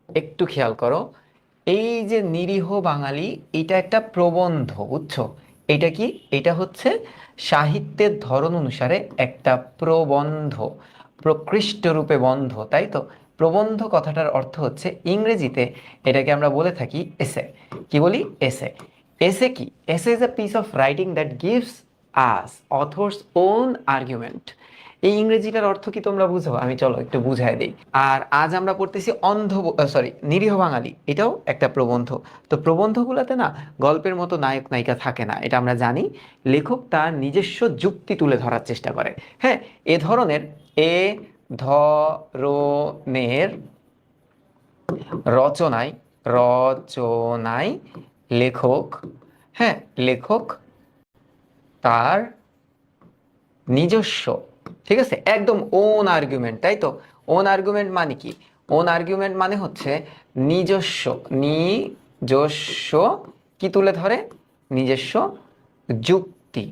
একটু খেয়াল করো, এই যে নিরীহ বাঙালি, এটা একটা প্রবন্ধ, বুঝছো? এটা কি? এটা হচ্ছে সাহিত্যের ধরন অনুসারে একটা প্রবন্ধ, প্রকৃষ্ট রূপে বন্ধ, তাই তো? প্রবন্ধ কথাটার অর্থ হচ্ছে ইংরেজিতে এটাকে আমরা বলে থাকি এসে। কি বলি? এসে। এসে কি? Essay is a piece of writing that gives us author's own argument. এই ইংরেজিটার অর্থ কি তোমরা বুঝো? আমি চলো একটু বুঝাই দেই। আর আজ আমরা পড়তেছি নিরীহ বাঙালি, এটাও একটা প্রবন্ধ। তো প্রবন্ধগুলোতে না গল্পের মতো নায়ক নায়িকা থাকে না, এটা আমরা জানি। লেখক তার নিজস্ব যুক্তি তুলে ধরার চেষ্টা করে। হ্যাঁ, এ ধরনের এ ধরনের রচনায় রচনায় লেখক, হ্যাঁ, লেখক তার নিজস্ব, ঠিক আছে, একদম ওন আর্গুমেন্ট, তাই তো? ওন আর্গুমেন্ট মানে কি? ওন আর্গুমেন্ট মানে হচ্ছে নিজস্ব, নিজস্ব কি তুলে ধরে? নিজস্ব যুক্তি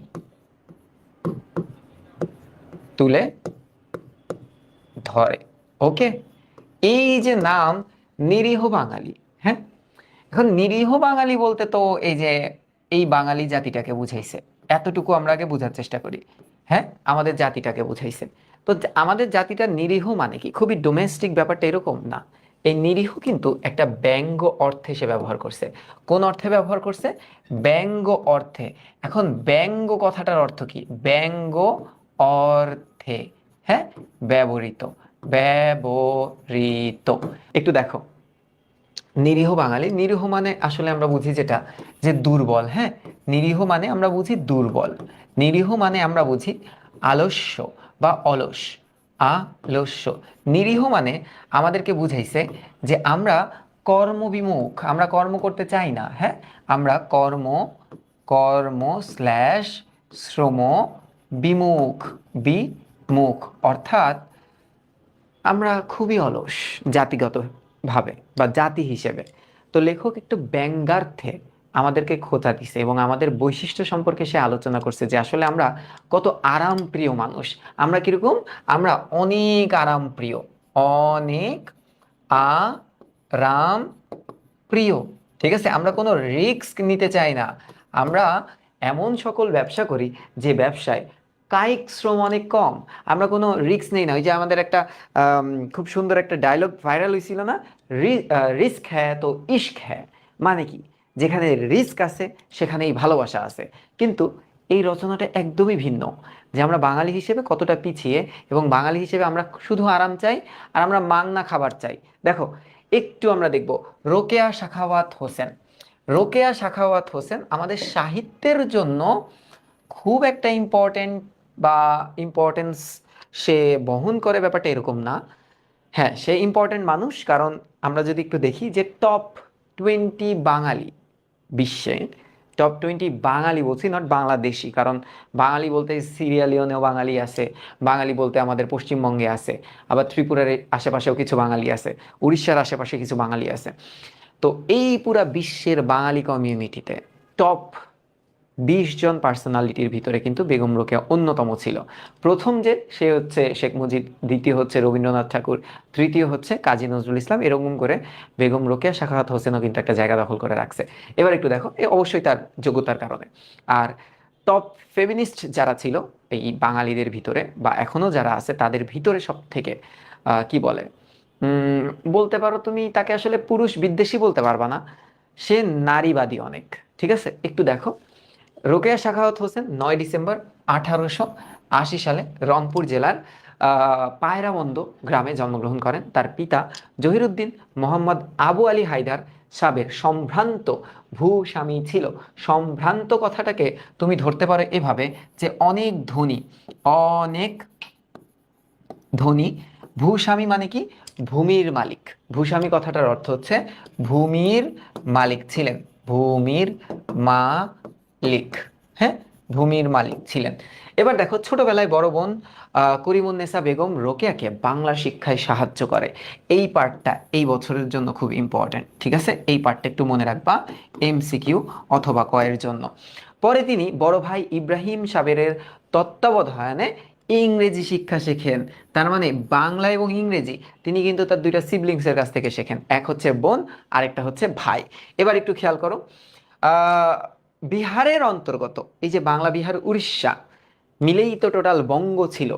তুলে ধরে। ওকে, এই যে নাম নিরীহ বাঙালি, হ্যাঁ, এখন নিরীহ বাঙালি বলতে তো এই যে এই বাঙালি জাতিটাকে বুঝাইছে, এতটুকু আমরা আগে বোঝার চেষ্টা করি। হ্যাঁ, আমাদের জাতিটাকে বুঝাইছে। তো আমাদের জাতিটা নিরীহ মানে কি? খুবই ডোমেস্টিক ব্যাপারটা এরকম না। এই নিরীহ কিন্তু একটা ব্যঙ্গ অর্থে সে ব্যবহার করছে। কোন অর্থে ব্যবহার করছে? ব্যঙ্গ অর্থে। এখন ব্যঙ্গ কথাটার অর্থ কি? ব্যঙ্গ অর্থে, হ্যাঁ, ব্যবহৃত, ব্যবহৃত। একটু দেখো, নিরীহ বাঙালি, নিরীহ মানে আসলে আমরা বুঝি যেটা, যে দুর্বল। হ্যাঁ, নিরীহ মানে আমরা বুঝি দুর্বল। নিরীহ মানে আমরা বুঝি আলস্য বা অলস। আলস্য। নিরীহ মানে আমাদেরকে বুঝাইছে যে আমরা কর্মবিমুখ, আমরা কর্ম করতে চাই না। হ্যাঁ, আমরা কর্ম, কর্ম স্ল্যাশ শ্রম বিমুখ, বিমুখ, অর্থাৎ আমরা খুবই অলস জাতিগত ভাবে বা জাতি হিসেবে। তো লেখক একটু ব্যঙ্গার্থে আমাদেরকে খোঁচা দিছে এবং আমাদের বৈশিষ্ট্য সম্পর্কে সে আলোচনা করছে যে আসলে আমরা কত আরাম প্রিয় মানুষ। আমরা কিরকম? আমরা অনেক আরাম প্রিয়, অনেক আরাম প্রিয়। ঠিক আছে, আমরা কোনো রিস্ক নিতে চাই না। আমরা এমন সকল ব্যবসা করি যে ব্যবসায় কায়িক শ্রম অনেক কম। আমরা কোনো রিস্ক নেই না। ওই যে আমাদের একটা খুব সুন্দর একটা ডায়লগ ভাইরাল হয়েছিল না, রিস্ক হ্যাঁ তো ইশক হ্যাঁ। মানে কি? যেখানে রিস্ক আছে সেখানেই ভালোবাসা আছে। কিন্তু এই রচনাটা একদমই ভিন্ন, যে আমরা বাঙালি হিসেবে কতটা পিছিয়ে, এবং বাঙালি হিসেবে আমরা শুধু আরাম চাই আর আমরা মাংনা খাবার চাই। দেখো, একটু আমরা দেখব রোকেয়া সাখাওয়াত হোসেন। রোকেয়া সাখাওয়াত হোসেন আমাদের সাহিত্যের জন্য খুব একটা ইম্পর্টেন্ট বা ইম্পর্টেন্স সে বহন করে, ব্যাপারটা এরকম না। হ্যাঁ, সে ইম্পর্টেন্ট মানুষ, কারণ আমরা যদি একটু দেখি যে টপ 20 বাঙালি বিশ্বে, টপ 20 বাঙালি বলছি, নট বাংলাদেশি, কারণ বাঙালি বলতে সিরিয়ালিওনেও বাঙালি আছে, বাঙালি বলতে আমাদের পশ্চিমবঙ্গে আছে, আবার ত্রিপুরার আশেপাশেও কিছু বাঙালি আছে, উড়িষ্যার আশেপাশে কিছু বাঙালি আছে। তো এই পুরা বিশ্বের বাঙালি কমিউনিটিতে টপ 20 জন পার্সোনালিটির ভিতরে কিন্তু বেগম রোকেয়া অন্যতম ছিল। প্রথম যে সে হচ্ছে শেখ মুজিব, দ্বিতীয় হচ্ছে রবীন্দ্রনাথ ঠাকুর, তৃতীয় হচ্ছে কাজী নজরুল ইসলাম, এরকম করে বেগম রোকেয়া সাখাওয়াত হোসেনও কিন্তু একটা জায়গা দখল করে রাখছে। এবার একটু দেখো, এ অবশ্যই তার যোগ্যতার কারণে। আর টপ ফেমিনিস্ট যারা ছিল এই বাঙালিদের ভিতরে, বা এখনো যারা আছে তাদের ভিতরে, সব থেকে কি বলে, উম বলতে পারো তুমি তাকে আসলে পুরুষ বিদ্বেষী বলতে পারবা না, সে নারীবাদী অনেক। ঠিক আছে, একটু দেখো, রোকেয়া সাখাওয়াত হোসেন 9 ডিসেম্বর 1880 সালে রংপুর জেলার পায়রাবন্দ গ্রামে জন্মগ্রহণ করেন। তার পিতা জহিরুদ্দিন মোহাম্মদ আবু আলী হায়দার সাবের সম্ভ্রান্ত ভূস্বামী ছিল। সম্ভ্রান্ত কথাটাকে তুমি ধরতে পারো এভাবে, যে অনেক ধনী, অনেক ধনী। ভূস্বামী মানে কি? ভূমির মালিক। ভূস্বামী কথাটার অর্থ হচ্ছে ভূমির মালিক ছিলেন, ভূমির মালিক। হ্যাঁ, ভূমির মালিক ছিলেন। এবার দেখো, ছোটবেলায় বড় বোন করিমুন্নেসা বেগম রোকেয়াকে বাংলা শিক্ষায় সাহায্য করে। এই পার্টটা এই বছরের জন্য খুব ইম্পর্টেন্ট, ঠিক আছে? এই পার্টটা একটু মনে রাখবা, MCQ অথবা কয়ের জন্য। পরে তিনি বড় ভাই ইব্রাহিম সাবেরের তত্ত্বাবধানে ইংরেজি শিক্ষা শেখেন। তার মানে বাংলা এবং ইংরেজি তিনি কিন্তু তার দুইটা সিবলিংসের কাছ থেকে শেখেন, এক হচ্ছে বোন, আরেকটা হচ্ছে ভাই। এবার একটু খেয়াল করো, আহ বিহারের অন্তর্গত এই যে বাংলা, বিহার, উড়িষ্যা মিলেই তো টোটাল বঙ্গ ছিল।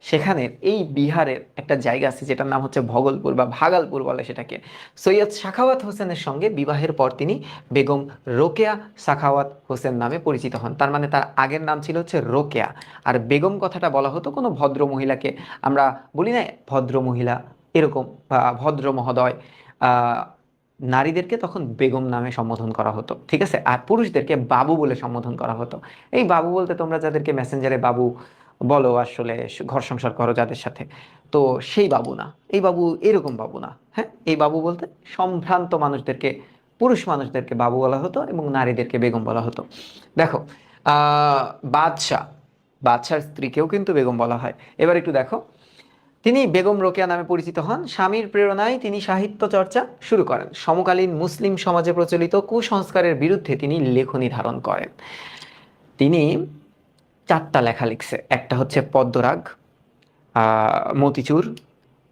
সেখানের এই বিহারের একটা জায়গা আছে যেটার নাম হচ্ছে ভগলপুর বা ভাগালপুর বলে সেটাকে। সৈয়দ সাখাওয়াত হোসেনের সঙ্গে বিবাহের পর তিনি বেগম রোকেয়া সাখাওয়াত হোসেন নামে পরিচিত হন। তার মানে তার আগের নাম ছিল হচ্ছে রোকেয়া। আর বেগম কথাটা বলা হতো কোনো ভদ্র মহিলাকে, আমরা বলি না ভদ্র মহিলা এরকম, বা ভদ্র মহোদয়, নারীদেরকে তখন বেগম নামে সম্বোধন করা হতো, ঠিক আছে। আর পুরুষদেরকে বাবু বলে সম্বোধন করা হতো। এই বাবু বলতে তোমরা যাদেরকে মেসেঞ্জারে বাবু বলো, আসলে ঘর সংসার করো যাদের সাথে, তো সেই বাবু না, এই বাবু এরকম বাবু না, হ্যাঁ। এই বাবু বলতে সম্ভ্রান্ত মানুষদেরকে, পুরুষ মানুষদেরকে বাবু বলা হতো এবং নারীদেরকে বেগম বলা হতো। দেখো, আহ বাদশাহ, বাদশার স্ত্রীকেও কিন্তু বেগম বলা হয়। এবার একটু দেখো, তিনি বেগম রোকেয়া নামে পরিচিত হন। স্বামীর প্রেরণায় তিনি সাহিত্য চর্চা শুরু করেন। সমকালীন মুসলিম সমাজে প্রচলিত কুসংস্কারের বিরুদ্ধে তিনি লেখনী ধারণ করেন। তিনি 4টা লেখা লিখছে, একটা হচ্ছে পদ্মরাগ, মতিচুর,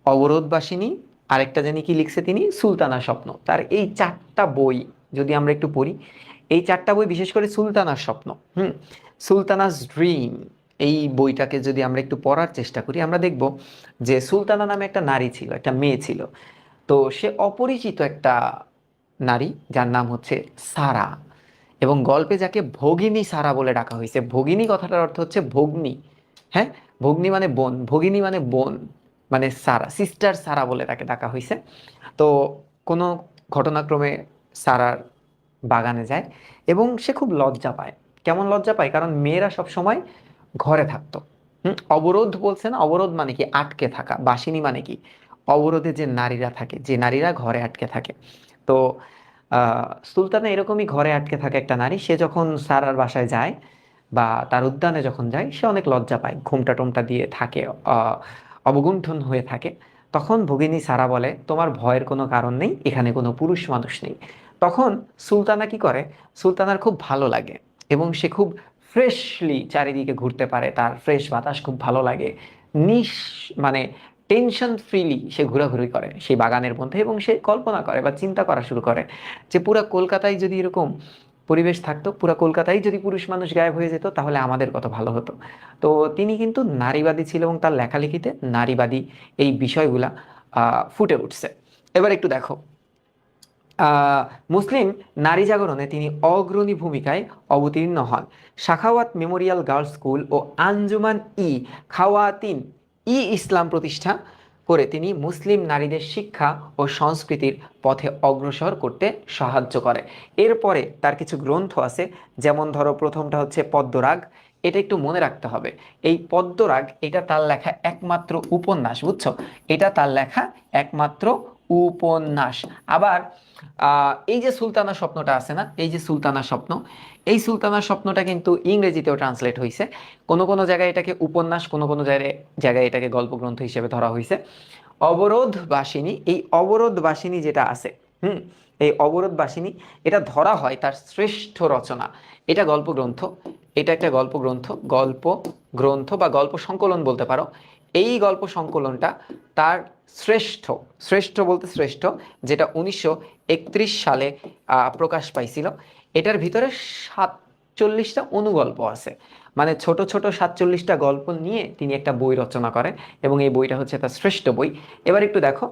অবরোধবাসিনী, আরেকটা জানি কি লিখছে তিনি, সুলতানা স্বপ্ন। তার এই 4টা বই যদি আমরা একটু পড়ি, এই 4টা বই বিশেষ করে সুলতানার স্বপ্ন, সুলতানাস ড্রিম, এই বইটাকে যদি আমরা একটু পড়ার চেষ্টা করি, আমরা দেখব যে সুলতানা নামে একটা নারী ছিল, একটা মেয়ে ছিল। তো সে অপরিচিত একটা নারী, যার নাম হচ্ছে সারা, এবং গল্পে যাকে ভগিনী সারা বলে ডাকা হয়েছে। ভগিনী কথাটার অর্থ হচ্ছে ভগ্নী, হ্যাঁ। ভগ্নী মানে বোন, ভগিনী মানে বোন, মানে সারা, সিস্টার সারা বলে তাকে ডাকা হয়েছে। তো কোনো ঘটনাক্রমে সারার বাগানে যায় এবং সে খুব লজ্জা পায়। কেমন লজ্জা পায়? কারণ মেয়েরা সব সময় ঘরে থাকতো। অবরোধ বলছে না, অবরোধ মানে কি? আটকে থাকা। বাসিনী মানে কি? অবরোধে যে নারীরা থাকে, যে নারীরা ঘরে আটকে থাকে। তো সুলতানা এরকমই ঘরে আটকে থাকে একটা নারী। সে যখন সারার বাসায় যায় বা তার উদ্যানে যখন যায়, সে অনেক লজ্জা পায়, ঘুমটা টুমটা দিয়ে থাকে, অবগুণ্ঠন হয়ে থাকে। তখন ভগিনী সারা বলে, তোমার ভয়ের কোনো কারণ নেই, এখানে কোনো পুরুষ মানুষ নেই। তখন সুলতানা কি করে, সুলতানার খুব ভালো লাগে এবং সে খুব ফ্রেশলি চারিদিকে ঘুরতে পারে, তার ফ্রেশ বাতাস খুব ভালো লাগে। নিশ মানে টেনশন ফ্রিলি সে ঘোরাঘুরি করে সেই বাগানের মধ্যে, এবং সে কল্পনা করে বা চিন্তা করা শুরু করে যে পুরা কলকাতায় যদি এরকম পরিবেশ থাকতো, পুরা কলকাতায় যদি পুরুষ মানুষ গায়েব হয়ে যেত, তাহলে আমাদের কত ভালো হতো। তো তিনি কিন্তু নারীবাদী ছিল এবং তার লেখালেখিতে নারীবাদী এই বিষয়গুলা ফুটে উঠছে। এবার একটু দেখো, মুসলিম নারী জাগরণে তিনি অগ্রণী ভূমিকায় অবতীর্ণ হন। সাখাওয়াত মেমোরিয়াল গার্লস স্কুল ও আঞ্জুমান ই খাওয়াতিন ই ইসলাম প্রতিষ্ঠা করে তিনি মুসলিম নারীদের শিক্ষা ও সংস্কৃতির পথে অগ্রসর করতে সাহায্য করে। এরপরে তার কিছু গ্রন্থ আছে, যেমন ধরো প্রথমটা হচ্ছে পদ্মরাগ। এটা একটু মনে রাখতে হবে, এই পদ্মরাগ এটা তার লেখা একমাত্র উপন্যাস, বুঝছো? এটা তার লেখা একমাত্র উপন্যাস। আবার এই যে সুলতানা স্বপ্নটা আছে না, এই যে সুলতানা স্বপ্ন, এই সুলতানা স্বপ্নটা কিন্তু ইংরেজিতেও ট্রান্সলেট হয়েছে। কোনো কোনো জায়গায় এটাকে উপন্যাস, কোনো কোনো জায়গায় এটাকে গল্পগ্রন্থ হিসেবে ধরা হয়েছে। অবরোধ বাসিনী, এই অবরোধ বাসিনী যেটা আছে, এই অবরোধ বাসিনী এটা ধরা হয় তার শ্রেষ্ঠ রচনা। এটা গল্পগ্রন্থ, এটা একটা গল্পগ্রন্থ, গল্প গ্রন্থ বা গল্প সংকলন বলতে পারো। এই গল্প সংকলনটা তার শ্রেষ্ঠ, শ্রেষ্ঠ বলতে শ্রেষ্ঠ, যেটা 1931 সালে প্রকাশ পাইছিল। এটার ভিতরে 47টা অনুগল্প আছে, মানে ছোট ছোট 47টা গল্প নিয়ে তিনি একটা বই রচনা করেন এবং এই বইটা হচ্ছে তার শ্রেষ্ঠ বই। এবার একটু দেখো,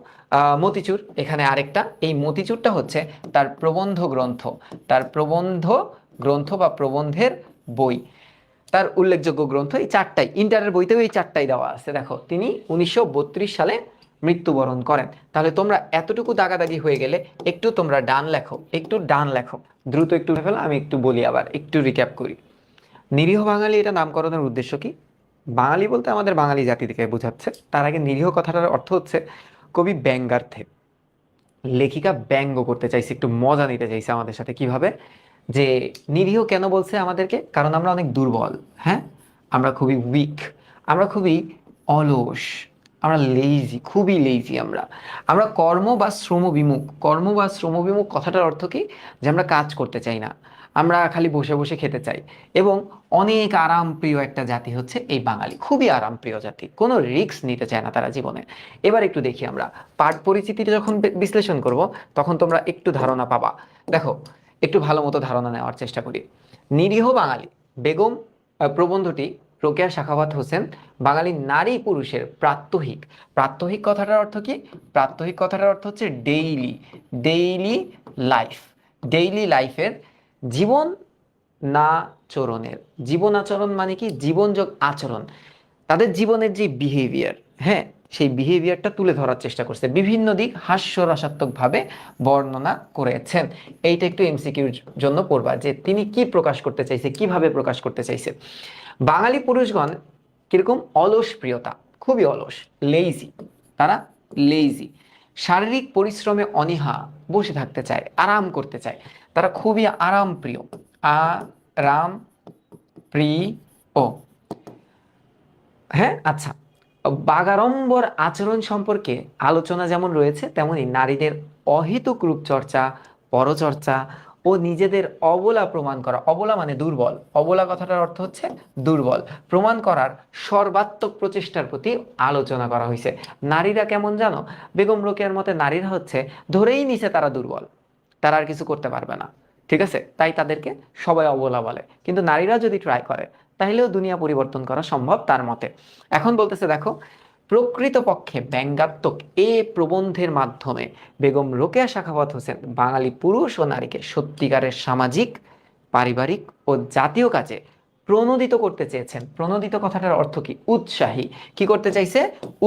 মতিচুর, এখানে আরেকটা, এই মতিচুরটা হচ্ছে তার প্রবন্ধ গ্রন্থ, তার প্রবন্ধ গ্রন্থ বা প্রবন্ধের বই, তার উল্লেখযোগ্য গ্রন্থ এই 4টাই। ইন্টারের বইতেও এই 4টাই দেওয়া আছে। দেখো, তিনি 1932 সালে মৃত্যুবরণ করেন। তাহলে তোমরা এতটুকু দাগাদাগি হয়ে গেলে একটু তোমরা ডান লেখো, একটু ডান লেখো, দ্রুত একটু ফেলো, আমি একটু বলি, আবার একটু রিক্যাপ করি। নিরীহ বাঙালি এটা নামকরণের উদ্দেশ্য কি? বাঙালি বলতে আমাদের বাঙালি জাতিকে বোঝাচ্ছে। তার আগে নিরীহ কথাটার অর্থ হচ্ছে কবি ব্যঙ্গার্থে, লেখিকা ব্যঙ্গ করতে চাইছে, একটু মজা নিতে চাইছে আমাদের সাথে। কিভাবে? যে নিরীহ কেন বলছে আমাদেরকে? কারণ আমরা অনেক দুর্বল, হ্যাঁ, আমরা খুবই উইক, আমরা খুবই অলস, আমরা লেজি, খুবই লেজি। আমরা আমরা কর্ম বা শ্রম বিমুখ। কর্ম বা শ্রম বিমুখ কথাটার অর্থ কি? যে আমরা কাজ করতে চাই না, আমরা খালি বসে বসে খেতে চাই, এবং অনেক আরাম প্রিয় একটা জাতি হচ্ছে এই বাঙালি, খুবই আরাম প্রিয় জাতি, কোনো রিস্ক নিতে চায় না তারা জীবনে। এবার একটু দেখি আমরা পাঠ পরিচিতিটা যখন বিশ্লেষণ করব, তখন তোমরা একটু ধারণা পাবা। দেখো, একটু ভালো মতো ধারণা নেওয়ার চেষ্টা করি। নিরীহ বাঙালি বেগম প্রবন্ধটি রোকেয়া সাখাওয়াত হোসেন বাঙালি নারী পুরুষের প্রাত্যহিক, প্রাত্যহিক কথাটার অর্থ কি? প্রাত্যহিক কথাটার অর্থ হচ্ছে ডেইলি, ডেইলি লাইফ, ডেইলি লাইফের জীবন নাচরণের, জীবন আচরণ মানে কি? জীবনযোগ আচরণ, তাদের জীবনের যে বিহেভিয়ার, হ্যাঁ, সেই বিহেভিয়ারটা তুলে ধরার চেষ্টা করছে, বিভিন্ন দিক হাস্যরসাত্মকভাবে বর্ণনা করেছেন। এইটা একটু এমসিকিউর জন্য পড়বা, যে তিনি কি প্রকাশ করতে চাইছে, কিভাবে প্রকাশ করতে চাইছে। বাঙালি পুরুষগণ কিরকম? অলস প্রিয়তা, খুবই অলস, লেইজি, তারা লেইজি। শারীরিক পরিশ্রমে অনীহা, বসে থাকতে চায়, আরাম করতে চায়, তারা খুবই আরাম প্রিয়, আরাম প্রিয়। হ্যাঁ, আচ্ছা। বাগাড়ম্বর আচরণ সম্পর্কে আলোচনা যেমন রয়েছে, তেমনি নারীদের অহেতুক রূপচর্চা, পরচর্চা ও নিজেদের অবলা প্রমাণ করা, অবলা মানে দুর্বল, অবলা কথাটার অর্থ হচ্ছে দুর্বল, প্রমাণ করার সর্বাত্মক প্রচেষ্টার প্রতি আলোচনা করা হয়েছে। নারীরা কেমন জানো? বেগম রোকেয়ার মতে নারীরা হচ্ছে ধরেই নিছে তারা দুর্বল, তারা আর কিছু করতে পারবে না, ঠিক আছে, তাই তাদেরকে সবাই অবলা বলে। কিন্তু নারীরা যদি ট্রাই করে, তাহলেও দুনিয়া পরিবর্তন করা সম্ভব তার মতে। এখন বলতেছে দেখো, প্রকৃতপক্ষে ব্যঙ্গাত্মক এ প্রবন্ধের মাধ্যমে বেগম রোকেয়া সাখাওয়াত হোসেন বাঙালি পুরুষ ও নারীকে সত্যিকারের সামাজিক, পারিবারিক ও জাতীয় কাজে প্রণোদিত করতে চেয়েছেন। প্রণোদিত কথাটার অর্থ কি? উৎসাহী। কি করতে চাইছে?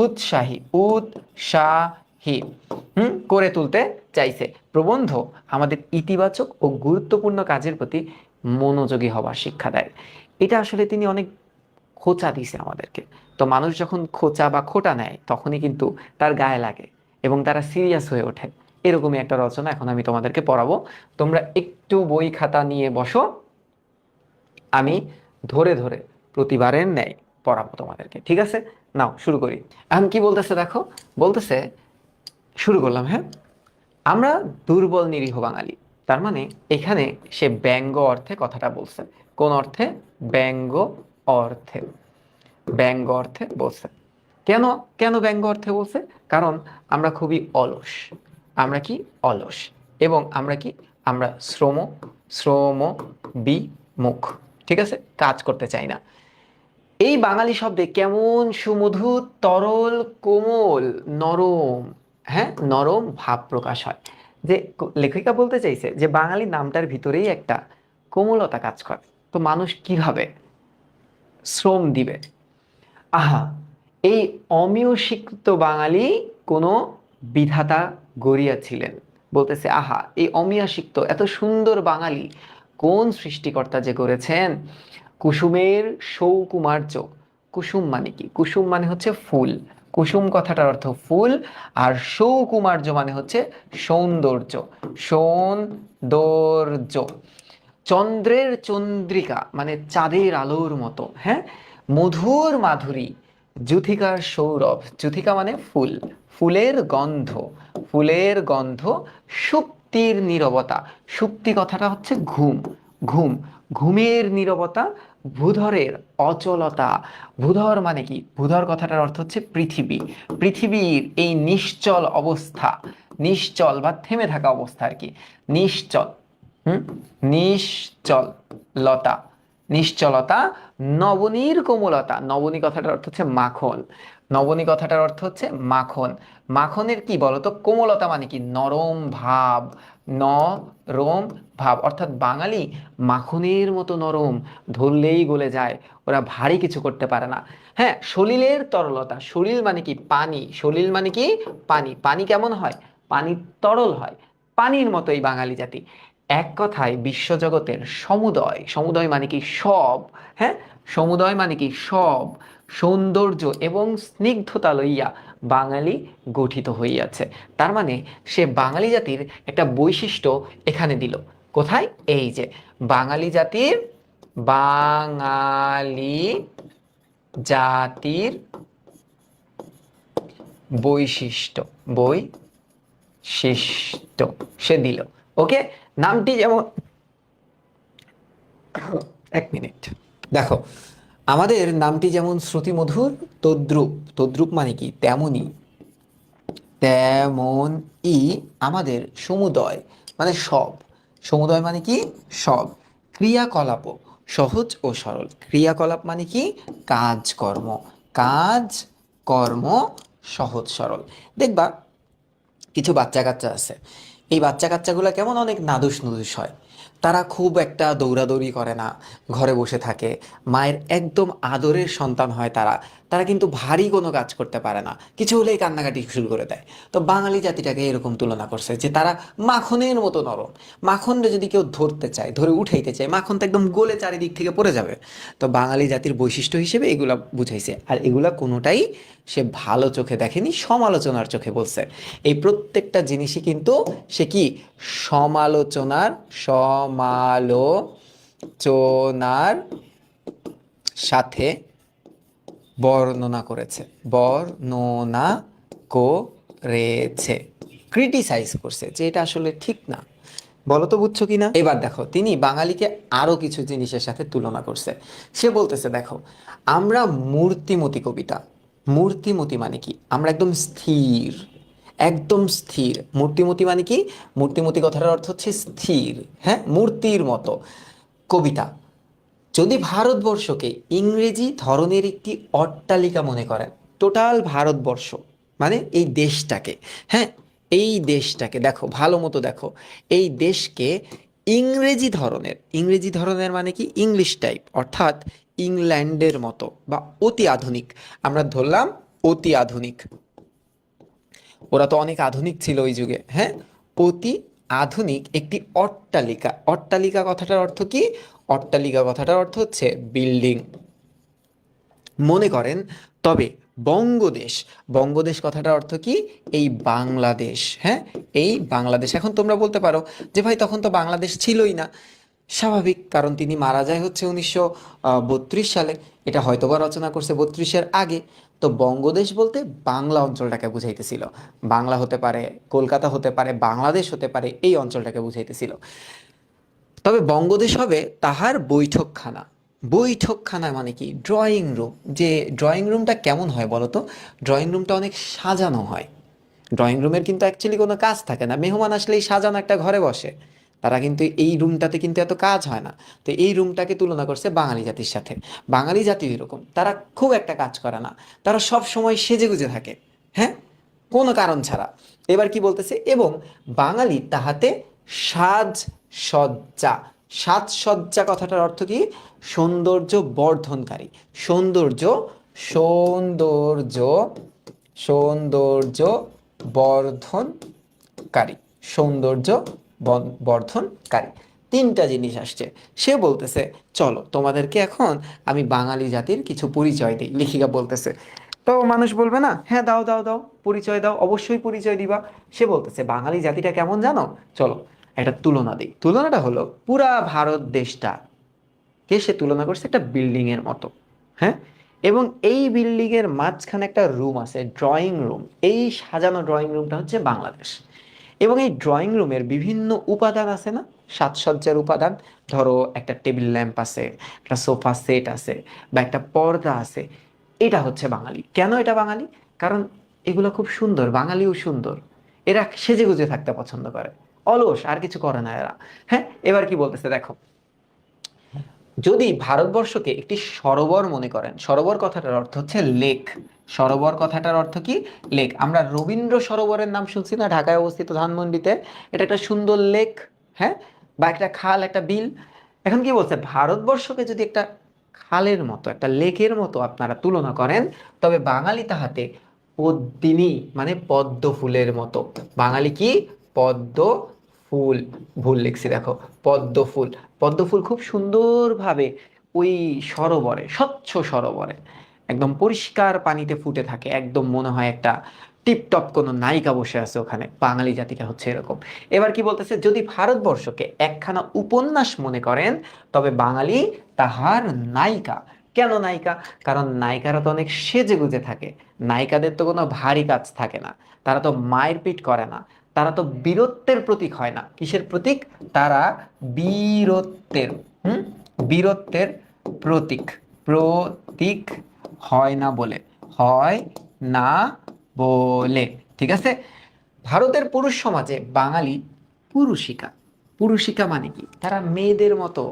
উৎসাহী, উৎসাহী করে তুলতে চাইছে। প্রবন্ধ আমাদের ইতিবাচক ও গুরুত্বপূর্ণ কাজের প্রতি মনোযোগী হওয়ার শিক্ষা দেয়। এটা আসলে তিনি অনেক খোঁচা দিছে আমাদেরকে। তো মানুষ যখন খোঁচা বা খোঁটা নেয়, তখনই কিন্তু তার গায়ে লাগে এবং তারা সিরিয়াস হয়ে ওঠে। এরকমই একটা রচনা এখন আমি তোমাদেরকে পড়াবো। তোমরা একটু বই খাতা নিয়ে বসো, আমি ধরে ধরে প্রতিবারের ন্যায় পড়াবো তোমাদেরকে, ঠিক আছে? নাও শুরু করি। এখন কি বলতেছে দেখো, বলতেছে, শুরু করলাম, হ্যাঁ। আমরা দুর্বল নিরীহ বাঙালি, তার মানে এখানে সে ব্যঙ্গ অর্থে কথাটা বলছে। কোন অর্থে? ব্যঙ্গ অর্থে, ব্যঙ্গ অর্থে বলছে। কেন? কেন ব্যঙ্গ অর্থে বলছে? কারণ আমরা খুবই অলস, আমরা কি? অলস। এবং আমরা কি? আমরা শ্রম বিমুখ, ঠিক আছে, কাজ করতে চাই না। এই বাঙালি শব্দে কেমন সুমধুর, তরল, কোমল, নরম, হ্যাঁ, নরম ভাব প্রকাশ হয়। যে লেখিকা বলতে চাইছে যে বাঙালি নামটার ভিতরেই একটা কোমলতা কাজ করে। তো মানুষ কিভাবে শ্রম দিবে? আহা, এই অমীয় স্বীকৃত বাঙালি কোনো বিধাতা গড়িয়াছিলেন। বলতেছে আহা, এই অমীয় সিক্ত এত সুন্দর বাঙালি কোন সৃষ্টিকর্তা যে করেছেন। কুসুমের সৌকুমার্য, কুসুম মানে কি? কুসুম মানে হচ্ছে ফুল, কুসুম কথাটার অর্থ ফুল, আর সৌকুমার্য মানে হচ্ছে সৌন্দর্য, সৌন্দর্য। চন্দ্রের চন্দ্রিকা মানে চাঁদের আলোর মতো, হ্যাঁ, মধুর মাধুরী, যূথিকার সৌরভ, যূথিকা মানে ফুল, ফুলের গন্ধ, ফুলের গন্ধ, সুপ্তির নীরবতা, সুপ্তি কথাটা হচ্ছে ঘুম, ঘুম, ঘুমের নীরবতা, ভূধরের অচলতা। ভূধর মানে কি? ভূধর কথাটার অর্থ হচ্ছে পৃথিবী, পৃথিবীর এই নিশ্চল অবস্থা, নিশ্চল বা থেমে থাকা অবস্থা আর কি, নিশ্চল, নিশ্চলতা, নিশ্চলতা। নবনীর কোমলতা, নবনী কথাটার অর্থ হচ্ছে মাখন, নবনী কথাটার অর্থ হচ্ছে মাখন। মাখনের কি বলতো? কোমলতা মানে কি? নরম ভাব, নরম ভাব, অর্থাৎ বাঙালি মাখনের মতো নরম, ধরলেই গলে যায়, ওরা ভারী কিছু করতে পারে না। হ্যাঁ, সলিলের তরলতা, সলিল মানে কি? পানি, সলিল মানে কি? পানি। পানি কেমন হয়? পানি তরল হয়, পানির মতো এই বাঙালি জাতি। এক কথায় বিশ্বজগতের সমুদয়, সমুদয় মানে কি? সব, হ্যাঁ, সমুদয় মানে কি? সব সৌন্দর্য এবং স্নিগ্ধতা লইয়া বাঙালি গঠিত হইয়াছে। তার মানে সে বাঙালি জাতির একটা বৈশিষ্ট্য এখানে দিল। কোথায়? এই যে বাঙালি জাতির, বাঙালি জাতির বৈশিষ্ট্য, বৈশিষ্ট্য সে দিল। ওকে, নামটি যেমন এক মিনিট। দেখো, আমাদের নামটি যেমন শ্রুতিমধুর, তদ্রূপ, তদ্রূপ মানে কি তেমনই, তেমনই আমাদের সমুদয় মানে সব, সমুদয় মানে কি সব, ক্রিয়াকলাপ সহজ ও সরল। ক্রিয়াকলাপ মানে কি কাজকর্ম, কাজ কর্ম সহজ সরল। দেখবা কিছু বাচ্চা কাচ্চা আছে, এই বাচ্চা কাচ্চাগুলো কেমন অনেক নাদুস নুদুস হয়, তারা খুব একটা দৌড়াদৌড়ি করে না, ঘরে বসে থাকে, মায়ের একদম আদরের সন্তান হয় তারা। তারা কিন্তু ভারী কোনো কাজ করতে পারে না, কিছু হলেই কান্নাকাটি শুরু করে দেয়। তো বাঙালি জাতিটাকে এরকম তুলনা করছে যে তারা মাখনের মতো নরম। মাখনরে যদি কেউ ধরতে চায়, ধরে উঠাইতে চায়, মাখন তো একদম গলে চারিদিক থেকে পড়ে যাবে। তো বাঙালি জাতির বৈশিষ্ট্য হিসেবে এগুলা বুঝাইছে, আর এগুলা কোনোটাই সে ভালো চোখে দেখেনি, সমালোচনার চোখে বলছে। এই প্রত্যেকটা জিনিসই কিন্তু সে কি সমালোচনার, সমালোচনার সাথে বর্ণনা করেছে, বর্ণনা করেছে, ক্রিটিসাইজ করছে যে এটা আসলে ঠিক না। বলো তো বুঝছো কি না? এবার দেখো, তিনি বাঙালিকে আরো কিছু জিনিসের সাথে তুলনা করছে। সে বলতেছে দেখো, আমরা মূর্তিমতি কবিতা, মূর্তিমতি মানে কি আমরা একদম স্থির, একদম স্থির। মূর্তিমতি মানে কি, মূর্তিমতি কথাটার অর্থ হচ্ছে স্থির, হ্যাঁ, মূর্তির মতো কবিতা। যদি ভারতবর্ষকে ইংরেজি ধরনের একটি অট্টালিকা মনে করেন, টোটাল ভারতবর্ষ মানে এই দেশটাকে, হ্যাঁ, এই দেশটাকে দেখো ভালো মতো দেখো, এই দেশকে ইংরেজি ধরনের, ইংরেজি ধরনের মানে কি ইংলিশ টাইপ, অর্থাৎ ইংল্যান্ডের মতো বা অতি আধুনিক, আমরা ধরলাম অতি আধুনিক, ওরা তো অনেক আধুনিক ছিল ওই যুগে, হ্যাঁ, অতি আধুনিক একটি অট্টালিকা। অট্টালিকা কথাটার অর্থ কি, অট্টালিকা কথাটার অর্থ হচ্ছে বিল্ডিং মনে করেন। তবে বঙ্গদেশ, বঙ্গদেশ কথাটার অর্থ কি এই বাংলাদেশ, হ্যাঁ, এই বাংলাদেশ। এখন তোমরা বলতে পারো যে ভাই তখন তো বাংলাদেশ ছিলই না। স্বাভাবিক, কারণ তিনি মারা যায় হচ্ছে 1932 সালে, এটা হয়তোবা রচনা করছে 32-এর আগে। তো বঙ্গদেশ বলতে বাংলা অঞ্চলটাকে বুঝাইতেছিল, বাংলা হতে পারে, কলকাতা হতে পারে, বাংলাদেশ হতে পারে, এই অঞ্চলটাকে বুঝাইতেছিল। তবে বঙ্গদেশ হবে তাহার বৈঠকখানা। বৈঠকখানা মানে কি ড্রয়িং রুম। যে ড্রয়িং রুমটা কেমন হয় বলো তো, ড্রয়িং রুমটা অনেক সাজানো হয়। ড্রয়িং রুমের কিন্তু অ্যাকচুয়ালি কোনো কাজ থাকে না, মেহমান আসলেই সাজানো একটা ঘরে বসে, তারা কিন্তু এই রুমটাতে কিন্তু এত কাজ হয় না। তো এই রুমটাকে তুলনা করছে বাঙালি জাতির সাথে। বাঙালি জাতি এরকম, তারা খুব একটা কাজ করে না, তারা সব সময় সেজেগুজে থাকে, হ্যাঁ, কোনো কারণ ছাড়া। এবার কি বলতেছে, এবং বাঙালি তাহাতে সাজসজ্জা। সাজসজ্জা কথাটার অর্থ কি সৌন্দর্য বর্ধনকারী, সৌন্দর্য, সৌন্দর্য, সৌন্দর্য বর্ধনকারী, সৌন্দর্য বর্ধনকারী, তিনটা জিনিস আসছে। সে বলতেছে চলো তোমাদেরকে এখন আমি বাঙালি জাতির কিছু পরিচয় দিই, লেখিকা বলতেছে। তো মানুষ বলবে না, হ্যাঁ দাও দাও দাও পরিচয় দাও, অবশ্যই পরিচয় দিবা। সে বলতেছে বাঙালি জাতিটা কেমন জানো, চলো একটা তুলনা দিই। তুলনাটা হলো পুরা ভারত দেশটা কে সে তুলনা করছে একটা বিল্ডিং এর মতো, হ্যাঁ, এবং এই বিল্ডিং এর মাঝখানে একটা রুম আছে, ড্রয়িং রুম। এই সাজানো ড্রয়িং রুমটা হচ্ছে বাংলাদেশ। এবং এই ড্রয়িং রুমের বিভিন্ন উপাদান আছে না, সাজসজ্জার উপাদান, ধরো একটা টেবিল ল্যাম্প আছে, একটা সোফা সেট আছে, বা একটা পর্দা আছে, এটা হচ্ছে বাঙালি। কেন এটা বাঙালি? কারণ এগুলো খুব সুন্দর, বাঙালিও সুন্দর, এরা সেজে গুজে থাকতে পছন্দ করে, অলস, আর কিছু করে না এরা। হ্যাঁ, এবার কি বলতেছে দেখো, যদি ভারতবর্ষকে একটি সরোবর মনে করেন, সরোবর কথাটার অর্থ হচ্ছে লেক, সরোবর কথাটার অর্থ কি লেক। আমরা রবীন্দ্র সরোবরের নাম শুনছি না ঢাকায় অবস্থিত ধানমন্ডিতে, এটা একটা সুন্দর লেক, হ্যাঁ, বা একটা খাল, একটা বিল। এখন কি বলছে, ভারতবর্ষকে যদি একটা খালের মতো, একটা লেকের মতো আপনারা তুলনা করেন, তবে বাঙালি তাহাতে পদ্মিনী মানে পদ্ম ফুলের মতো। বাঙালি কি পদ্ম ফুল, ভুল লিখছি দেখো, পদ্ম ফুল। পদ্ম ফুল খুব সুন্দরভাবে ওই সরোবরে, স্বচ্ছ সরোবরে একদম পরিষ্কার পানিতে ফুটে থাকে, একদম মনে হয় একটা টিপটপ কোনো নায়িকা বসে আছে ওখানে। বাঙালি জাতিটা হচ্ছে এরকম। এবার কি বলতেছে, যদি ভারতবর্ষকে একখানা উপন্যাস মনে করেন, তবে বাঙালি তাহার নায়িকা। কেন নায়িকা? কারণ নায়িকারা তো অনেক সেজে গুজে থাকে, নায়িকাদের তো কোনো ভারী কাজ থাকে না, তারা তো মায়ের পিট করে না, তারা তো বীরত্বের প্রতীক হয় না। কিসের প্রতীক? তারা বীরত্বের, হুম, বীরত্বের প্রতীক, প্রতীক হয় না বলে, হয় না বলে, ঠিক আছে। ভারতের পুরুষ সমাজে বাঙালি পুরুষিকা, পুরুষিকা মানে কি, তারা মেয়েদের মতো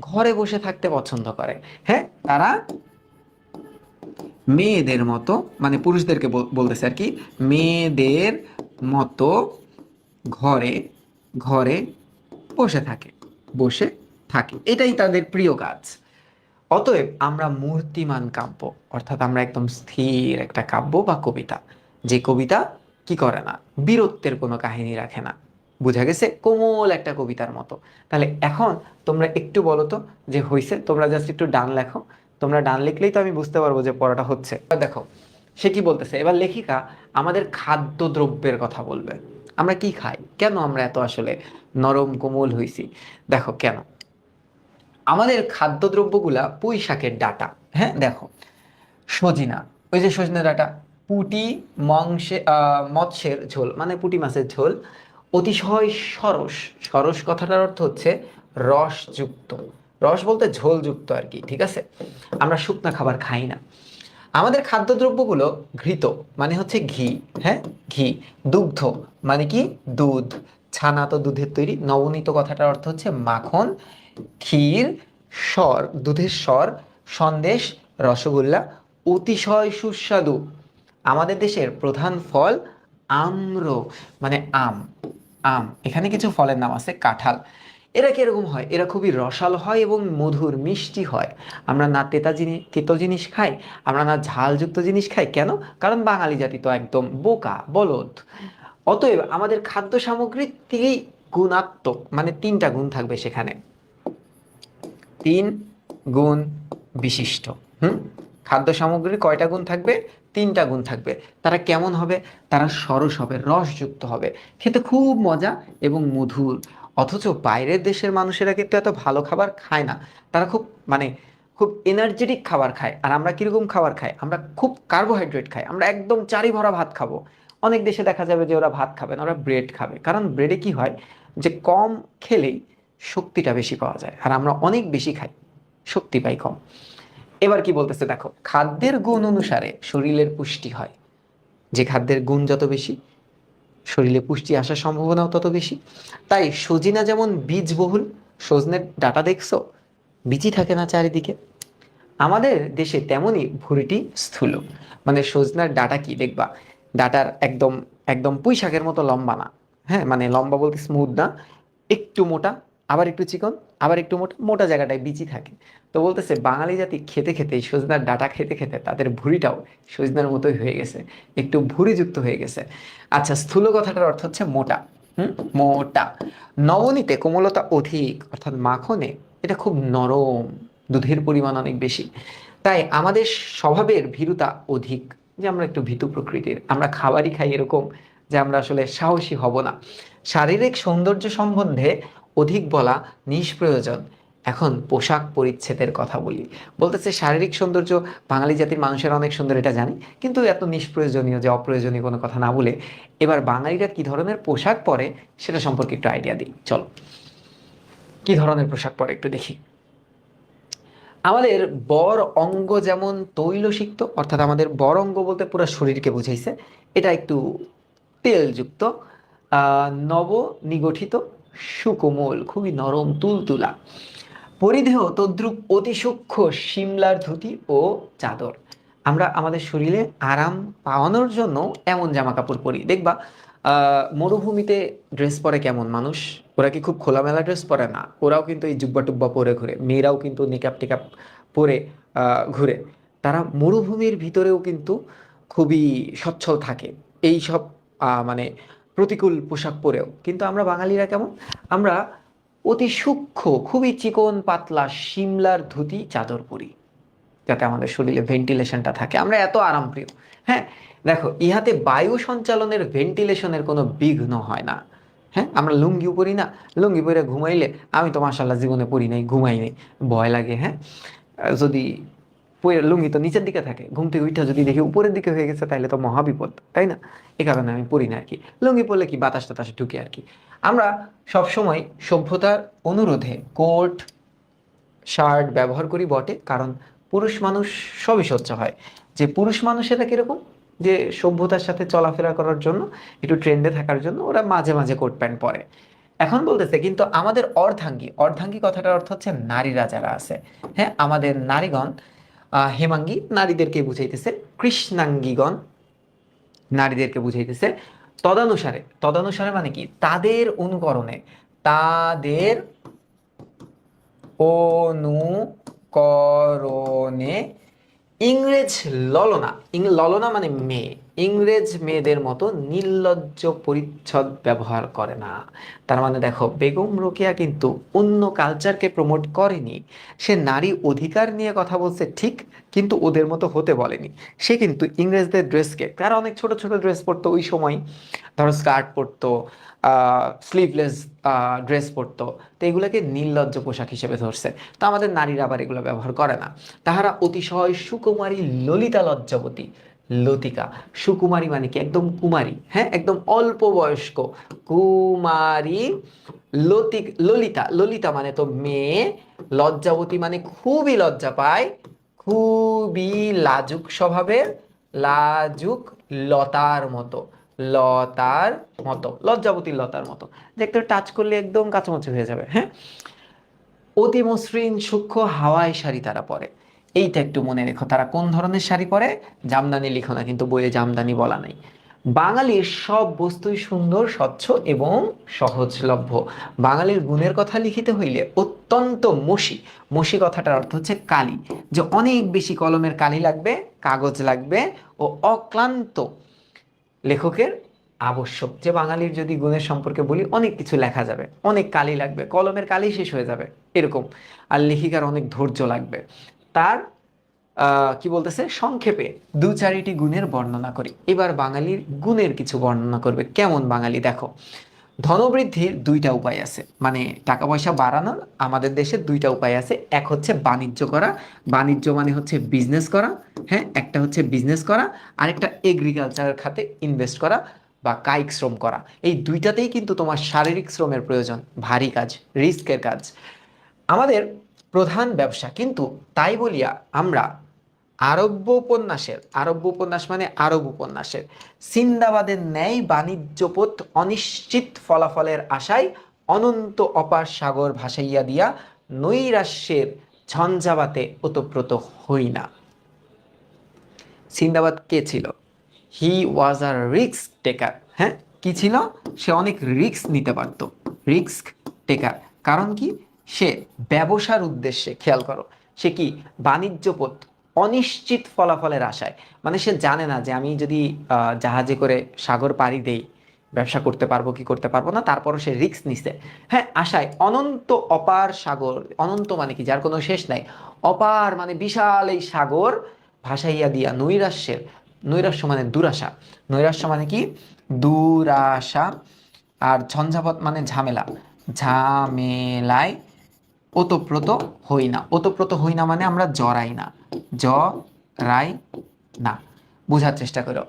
ঘরে বসে থাকতে পছন্দ করে। হ্যাঁ, তারা মেয়েদের মতো, মানে পুরুষদেরকে বলতেছে আর কি, মেয়েদের মতো ঘরে ঘরে বসে থাকে, বসে থাকে, এটাই তাদের প্রিয় কাজ। অতএব আমরা মূর্তিমান কাব্য, অর্থাৎ আমরা একদম স্থির একটা কাব্য বা কবিতা, যে কবিতা কি করে না, বীরত্বের কোনো কাহিনী রাখে না। বুঝা গেছে? কোমল একটা কবিতার মতো। তাহলে এখন তোমরা একটু বলো তো যে হইছে, তোমরা জাস্ট একটু ডান লেখো। তোমরা ডান লিখলেই তো আমি বুঝতে পারবো যে পড়াটা হচ্ছে। এবার দেখো সে কি বলতেছে। এবার লেখিকা আমাদের খাদ্যদ্রব্যের কথা বলবে। আমরা কি খাই, কেন আমরা এত আসলে নরম কোমল হইছি। দেখো কেন আমাদের খাদ্যদ্রব্যগুলা পুঁই শাকের ডাঁটা। হ্যাঁ দেখো, সজিনা, ওই যে সজনে ডাঁটা, পুঁটি মৎস্যের ঝোল, মানে পুঁটি মাছের ঝোল, অতিশয় সরস। সরস কথাটার অর্থ হচ্ছে রসযুক্ত, রস বলতে ঝোলযুক্ত আর কি, ঠিক আছে। আমরা শুকনা খাবার খাই না। আমাদের খাদ্যদ্রব্যগুলো ঘৃত, মানে হচ্ছে ঘি। হ্যাঁ, ঘি। দুগ্ধ মানে কি, দুধ, ছানা তো দুধের তৈরি। নবনীত কথাটার অর্থ হচ্ছে মাখন, ক্ষীর, স্বর, দুধের স্বর, সন্দেশ, রসগোল্লা, অতিশয় সুস্বাদু। আমাদের দেশের প্রধান ফল আম্র, মানে আম। আম, এখানে কিছু ফলের নাম আছে, কাঁঠাল। এরা কিরকম হয়, এরা খুবই রসালো হয় এবং মধুর মিষ্টি হয়। আমরা না তেতো জিনিস খাই, আমরা না ঝালযুক্ত জিনিস খাই, কেন? কারণ বাঙালি জাতি তো একদম বোকা বলদ। অতএব আমাদের খাদ্য সামগ্রীর গুণাত্মক, মানে তিনটা গুণ থাকবে সেখানে, তিন গুণ বিশিষ্ট। হুম, খাদ্য সামগ্রীর কয়টা গুণ থাকবে? তিনটা গুণ থাকবে। তারা কেমন হবে? তারা সরস হবে, রসযুক্ত হবে, খেতে খুব মজা এবং মধুর। অথচ বাইরের দেশের মানুষেরা কিন্তু এত ভালো খাবার খায় না। তারা খুব মানে খুব এনার্জেটিক খাবার খায়। আর আমরা কিরকম খাবার খাই? আমরা খুব কার্বোহাইড্রেট খাই, আমরা একদম চারি ভরা ভাত খাবো। অনেক দেশে দেখা যাবে যে ওরা ভাত খাবে না, ওরা ব্রেড খাবে। কারণ ব্রেডে কি হয়, যে কম খেলেই শক্তিটা বেশি পাওয়া যায়, আর আমরা অনেক বেশি খাই, শক্তি পাই কম। এবার কি বলতেছে দেখো, খাদ্যের গুণ অনুসারে শরীরের পুষ্টি হয়। যে খাদ্যের গুণ যত বেশি, শরীরে পুষ্টি আসার সম্ভাবনাও তত বেশি। তাই সজিনা যেমন বীজবহুল, সজনের ডাটা দেখছো বীজই থাকে না চারিদিকে, আমাদের দেশে তেমনই ভুঁড়িটি স্থূল। মানে সজনার ডাটা কি দেখবা, ডাটার একদম একদম পুঁই শাকের মতো লম্বা না। হ্যাঁ, মানে লম্বা বলতে স্মুথ না, একটু মোটা, আবার একটু চিকন, আবার একটু মোটা, মোটা জায়গাটায় বিচি থাকে। তো বলতেছে বাঙালি জাতি খেতে খেতে, সজনার ডাটা খেতে খেতে তাদের ভুঁড়িটাও সজনার মতোই হয়ে গেছে, একটু ভুঁড়িযুক্ত হয়ে গেছে। আচ্ছা, স্থূল কথাটার অর্থ হচ্ছে মোটা। হুম, মোটা। নবনীতে কোমলতা অধিক, অর্থাৎ মাখনে এটা খুব নরম, দুধের পরিমাণ অনেক বেশি। তাই আমাদের স্বভাবের ভীরুতা অধিক, যে আমরা একটু ভীতু প্রকৃতির, আমরা খাবারই খাই এরকম, যে আমরা আসলে সাহসী হব না। শারীরিক সৌন্দর্য সম্বন্ধে অধিক বলা নিষ্প্রয়োজন। এখন পোশাক পরিচ্ছেদের কথা বলি। বলতেছে শারীরিক সৌন্দর্য বাঙালি জাতির মানুষের অনেক সুন্দর, এটা জানি, কিন্তু এত নিষ্প্রয়োজনীয় যে অপ্রয়োজনীয় কোনো কথা না বলে এবার বাঙালিরা কি ধরনের পোশাক পরে সেটা সম্পর্কে একটু আইডিয়া দিই চলো। কি ধরনের পোশাক পরে একটু দেখি। আমাদের বর অঙ্গ যেমন তৈলসিক্ত, অর্থাৎ আমাদের বর অঙ্গ বলতে পুরো শরীরকে বুঝাইছে, এটা একটু তেলযুক্ত, নব নিগঠিত, সুকোমল, খুবই নরম তুলতুলা। পরিধেয় তদ্রূপ অতি সূক্ষ্ম শিমলার ধুতি ও চাদর। আমরা আমাদের শরীরে আরাম পাওয়ানোর জন্য এমন জামা কাপড় পরি। দেখবা মরুভূমিতে ড্রেস পরে কেমন মানুষ, ওরা কি খুব খোলামেলা ড্রেস পরে না, ওরাও কিন্তু এই জুব্বা টুব্বা পরে ঘুরে, মেয়েরাও কিন্তু নিকাপ টিকাপ পরে ঘুরে। তারা মরুভূমির ভিতরেও কিন্তু খুবই সচ্ছল থাকে এই সব মানে প্রতিকূল পোশাক পরেও। কিন্তু আমরা বাঙালিরা কেমন, আমরা অতি সূক্ষ্ম, খুবই চিকন পাতলা শিমলার ধুতি চাদর পরি, যাতে আমাদের শরীরে ভেন্টিলেশনটা থাকে, আমরা এত আরামপ্রিয়। হ্যাঁ, দেখো ইহাতে বায়ু সঞ্চালনের, ভেন্টিলেশনের কোনো বিঘ্ন হয় না। হ্যাঁ, আমরা লুঙ্গিও পরি না, লুঙ্গি পরে ঘুমাইলে, আমি তো মাশাল্লাহ জীবনে পরি নাই, ঘুমাই নাই, ভয় লাগে। হ্যাঁ, যদি লুঙ্গি তো নিচের দিকে থাকে, ঘুম থেকে উঠে যদি দেখি উপরের দিকে হয়ে গেছে তাহলে তো মহাবিপদ, তাই না? এ কারণে আমি পড়ি না আর কি। লুঙ্গি পরলে কি বাতাস টাতাসে ঢুকে আর কি। আমরা সবসময় সভ্যতার অনুরোধে কোট, শার্ট ব্যবহার করি বটে, কারণ পুরুষ মানুষ সবই সহ্য হয়। যে পুরুষ মানুষেরা কিরকম, যে সভ্যতার সাথে চলাফেরা করার জন্য, একটু ট্রেন্ডে থাকার জন্য ওরা মাঝে মাঝে কোট প্যান্ট পরে। এখন বলতেছে কিন্তু আমাদের অর্ধাঙ্গী, অর্ধাঙ্গী কথাটার অর্থ হচ্ছে নারীরা যারা আছে, হ্যাঁ আমাদের নারীগণ, হেমাঙ্গী নারীদেরকে বুঝাইতেছে, কৃষ্ণাঙ্গীগণ নারীদেরকে বুঝাইতেছে। তদানুসারে, তদানুসারে মানে কি, তাদের অনুকরণে, তাদের অনুকরণে ইংরেজ ললনা, ললনা মানে মেয়ে, ইংরেজ মেয়েদের মতো নির্লজ্জ পরিচ্ছদ ব্যবহার করে না। তার মানে দেখো, বেগম রোকেয়া কিন্তু অন্য কালচারকে প্রমোট করেনি। সে নারী অধিকার নিয়ে কথা বলছে ঠিক, কিন্তু ওদের মতো হতে বলেনি। সে কিন্তু ইংরেজদের ড্রেসকে, তারা অনেক ছোট ছোট ড্রেস পরতো ওই সময়, ধরো স্কার্ট পরতো, স্লিভলেস ড্রেস পরতো, তো এগুলোকে নির্লজ্জ পোশাক হিসেবে ধরছে। তো আমাদের নারীরা আবার এগুলো ব্যবহার করে না। তাহারা অতিশয় সুকুমারী ললিতা লজ্জাবতী। লতিকা, সুকুমারী মানে কি, একদম কুমারী, হ্যাঁ একদম অল্প বয়স্ক কুমারী। ললিতা, ললিতা মানে তো মেয়ে, লজ্জাবতী মানে খুবই লজ্জা পায়, খুবই লাজুক স্বভাবের, লাজুক, লতার মতো, লতার মতো, লজ্জাবতী লতার মতো, দেখতে টাচ করলে একদম কাছামাছি হয়ে যাবে, হ্যাঁ। অতি মসৃণ সূক্ষ্ম হাওয়াই শাড়ি তারা পরে। এইটা একটু মনে রেখো, তারা কোন ধরনের শাড়ি পরে। জামদানি লিখো না কিন্তু, বইয়ে জামদানি বলা নাই। বাঙালির সব বস্তুই সুন্দর, স্বচ্ছ এবং সহজলভ্য। বাঙালির গুণের কথা লিখিতে হইলে অত্যন্ত মসি, মসি কথাটার অর্থ হচ্ছে কালি, যে অনেক বেশি কলমের কালি লাগবে, কাগজ লাগবে, ও অক্লান্ত লেখকের আবশ্যক। যে বাঙালির যদি গুণের সম্পর্কে বলি, অনেক কিছু লেখা যাবে, অনেক কালি লাগবে, কলমের কালি শেষ হয়ে যাবে এরকম। আর লেখিকার অনেক ধৈর্য লাগবে। তার কি বলতেছে, সংক্ষেপে দু চারিটি গুণের বর্ণনা করি। এবার বাঙালির গুণের কিছু বর্ণনা করবে, কেমন বাঙালি দেখো। ধনবৃদ্ধির দুইটা উপায় আছে, মানে টাকা পয়সা বাড়ানোর আমাদের দেশে দুইটা উপায় আছে। এক হচ্ছে বাণিজ্য করা, বাণিজ্য মানে হচ্ছে বিজনেস করা, হ্যাঁ একটা হচ্ছে বিজনেস করা, আরেকটা এগ্রিকালচার খাতে ইনভেস্ট করা বা কায়িক শ্রম করা। এই দুইটাতেই কিন্তু তোমার শারীরিক শ্রমের প্রয়োজন, ভারী কাজ, রিস্কের কাজ। আমাদের প্রধান ব্যবসা কিন্তু, তাই বলিয়া আমরা আরব্য উপন্যাসের, আরব্য উপন্যাস মানে আরব উপন্যাসের সিন্দাবাদের ন্যায় বাণিজ্যপথ অনিশ্চিত ফলাফলের আশায় অনন্ত অপার সাগর ভাসাইয়া দিয়া নৈরাশ্যের ঝঞ্ঝাবাতে ওতপ্রোত হই না। সিন্দাবাদ কে ছিল? হি ওয়াজ আ রিস্ক টেকার। হ্যাঁ কি ছিল? সে অনেক রিস্ক নিতে পারতো, রিস্ক টেকার। কারণ কি? সে ব্যবসার উদ্দেশ্যে, খেয়াল করো, সে কি, বাণিজ্য পথ অনিশ্চিত ফলাফলের আশায়, মানে সে জানে না যে আমি যদি জাহাজে করে সাগর পাড়ি দেই, ব্যবসা করতে পারবো কি করতে পারবো না, তারপরও সে রিস্ক নিছে, হ্যাঁ আশায় অনন্ত অপার সাগর। অনন্ত মানে কি, যার কোনো শেষ নাই। অপার মানে বিশাল এই সাগর ভাসাইয়া দিয়া নৈরাশ্যের, নৈরাশ্য মানে দুরাশা, নৈরাশ্য মানে কি, দুরাশা। আর ঝঞ্ঝাপথ মানে ঝামেলা, ঝামেলায় ওতপ্রোত হই না। ওতপ্রোত হই না মানে আমরা জড়াই না, জড়াই না। বোঝার চেষ্টা করো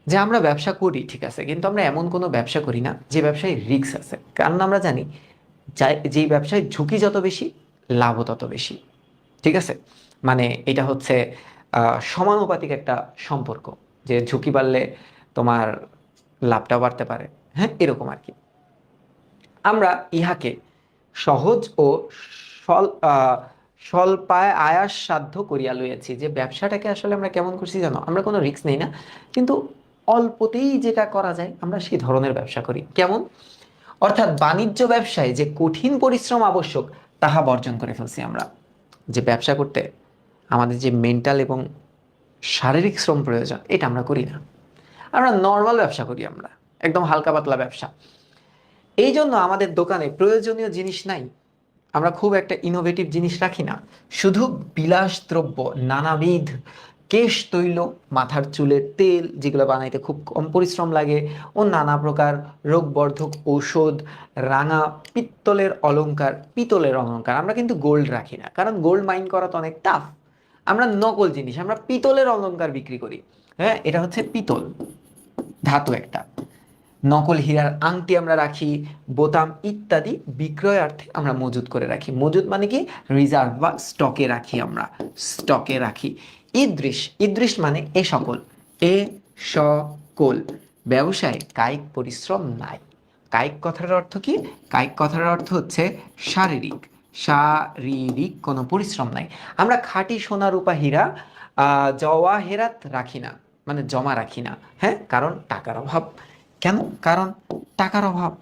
যে আমরা ব্যবসা করি ঠিক আছে, কিন্তু আমরা এমন কোনো ব্যবসা করি না যে ব্যবসায় রিস্ক আছে। কারণ আমরা জানি যেই ব্যবসায় ঝুঁকি যত বেশি, লাভও তত বেশি। ঠিক আছে, মানে এটা হচ্ছে সমানুপাতিক একটা সম্পর্ক, যে ঝুঁকি বাড়লে তোমার লাভটাও বাড়তে পারে, হ্যাঁ এরকম আর কি। আমরা ইহাকে সহজ ও স্বল স্বল্পায় আয়াস সাধ্য করিয়া লইয়াছি। যে ব্যবসাটাকে আসলে আমরা কেমন করছি জানো, আমরা কোনো রিস্ক নেই না, কিন্তু অল্পতেই যেটা করা যায় আমরা সেই ধরনের ব্যবসা করি। কেমন? অর্থাৎ বাণিজ্য ব্যবসায় যে কঠিন পরিশ্রম আবশ্যক, তাহা বর্জন করে ফেলছি আমরা। যে ব্যবসা করতে আমাদের যে মেন্টাল এবং শারীরিক শ্রম প্রয়োজন, এটা আমরা করি না। আমরা নর্মাল ব্যবসা করি, আমরা একদম হালকা পাতলা ব্যবসা। এই জন্য আমাদের দোকানে প্রয়োজনীয় জিনিস নাই, আমরা খুব একটা ইনোভেটিভ জিনিস রাখি না। শুধু বিলাস দ্রব্য, নানাবিধ কেশ তৈল, মাথার চুলের তেল, যেগুলো বানাইতে খুব কম পরিশ্রম লাগে, ও নানা প্রকার রোগবর্ধক ঔষধ, রাঙা পিত্তলের অলংকার, পিতলের অলংকার। আমরা কিন্তু গোল্ড রাখি না, কারণ গোল্ড মাইন করা তো অনেক টাফ। আমরা নকল জিনিস, আমরা পিতলের অলংকার বিক্রি করি। হ্যাঁ এটা হচ্ছে পিতল, ধাতু একটা। নকল হীরার আংটি আমরা রাখি, বোতাম ইত্যাদি বিক্রয়ার্থে আমরা মজুত করে রাখি। মজুত মানে কি, রিজার্ভ বা স্টকে রাখি, আমরা স্টকে রাখি। ইদৃশ, ইদৃশ মানে এ সকল, এ সকল ব্যবসায় কায়িক পরিশ্রম নাই। কায়িক কথার অর্থ কি? কায়িক কথার অর্থ হচ্ছে শারীরিক, শারীরিক কোনো পরিশ্রম নাই। আমরা খাঁটি সোনা রূপা হীরা জওয়াহেরাত রাখি না, মানে জমা রাখি না। হ্যাঁ, কারণ টাকার অভাব। কেন? কারণ টাকার অভাব।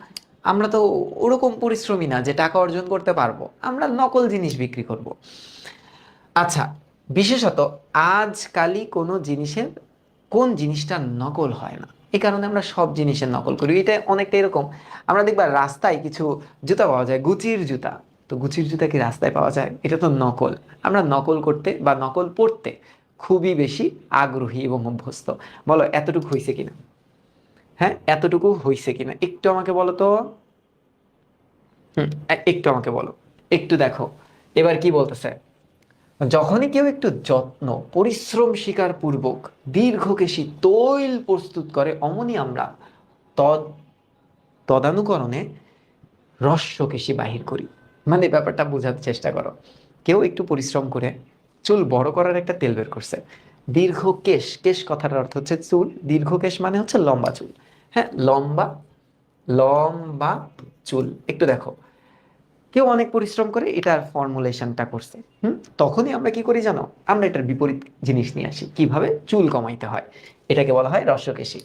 আমরা তো ওরকম পরিশ্রমী না যে টাকা অর্জন করতে পারবো, আমরা নকল জিনিস বিক্রি করব। আচ্ছা, বিশেষত আজকালই কোনো জিনিসের কোন জিনিসটা নকল হয় না, এই কারণে আমরা সব জিনিসের নকল করি। এটা অনেকটা এরকম, আমরা দেখবা রাস্তায় কিছু জুতা পাওয়া যায়, গুচির জুতা। তো গুচির জুতা কি রাস্তায় পাওয়া যায়? এটা তো নকল। আমরা নকল করতে বা নকল পড়তে খুবই বেশি আগ্রহী এবং অভ্যস্ত। বলো এতটুকু হয়েছে কিনা? হ্যাঁ, এতটুকু হয়েছে কিনা একটু আমাকে বলো তো। একটু আমাকে বলো, একটু দেখো এবার কি বলতেছে। যখনই কেউ একটু যত্ন পরিশ্রম স্বীকার পূর্বক দীর্ঘকেশী তৈল প্রস্তুত করে, অমনি আমরা তদ তদানুকরণে রস্যকেশী বাহির করি। মানে ব্যাপারটা বোঝার চেষ্টা করো। কেউ একটু পরিশ্রম করে চুল বড় করার একটা তেল বের করছে। দীর্ঘ কেশ, কেশ কথাটার অর্থ হচ্ছে চুল, দীর্ঘ কেশ মানে হচ্ছে লম্বা চুল। হ্যাঁ, লম্বা লম্বা চুল। একটু দেখো, কেউ অনেক পরিশ্রম করে এটার ফর্মুলেশনটা করছে। তখনই আমরা কি করি জানো? আমরা এটার বিপরীত জিনিস নিয়ে আসি, কিভাবে চুল কমাইতে হয়। এটাকে বলা হয় রসকেশী।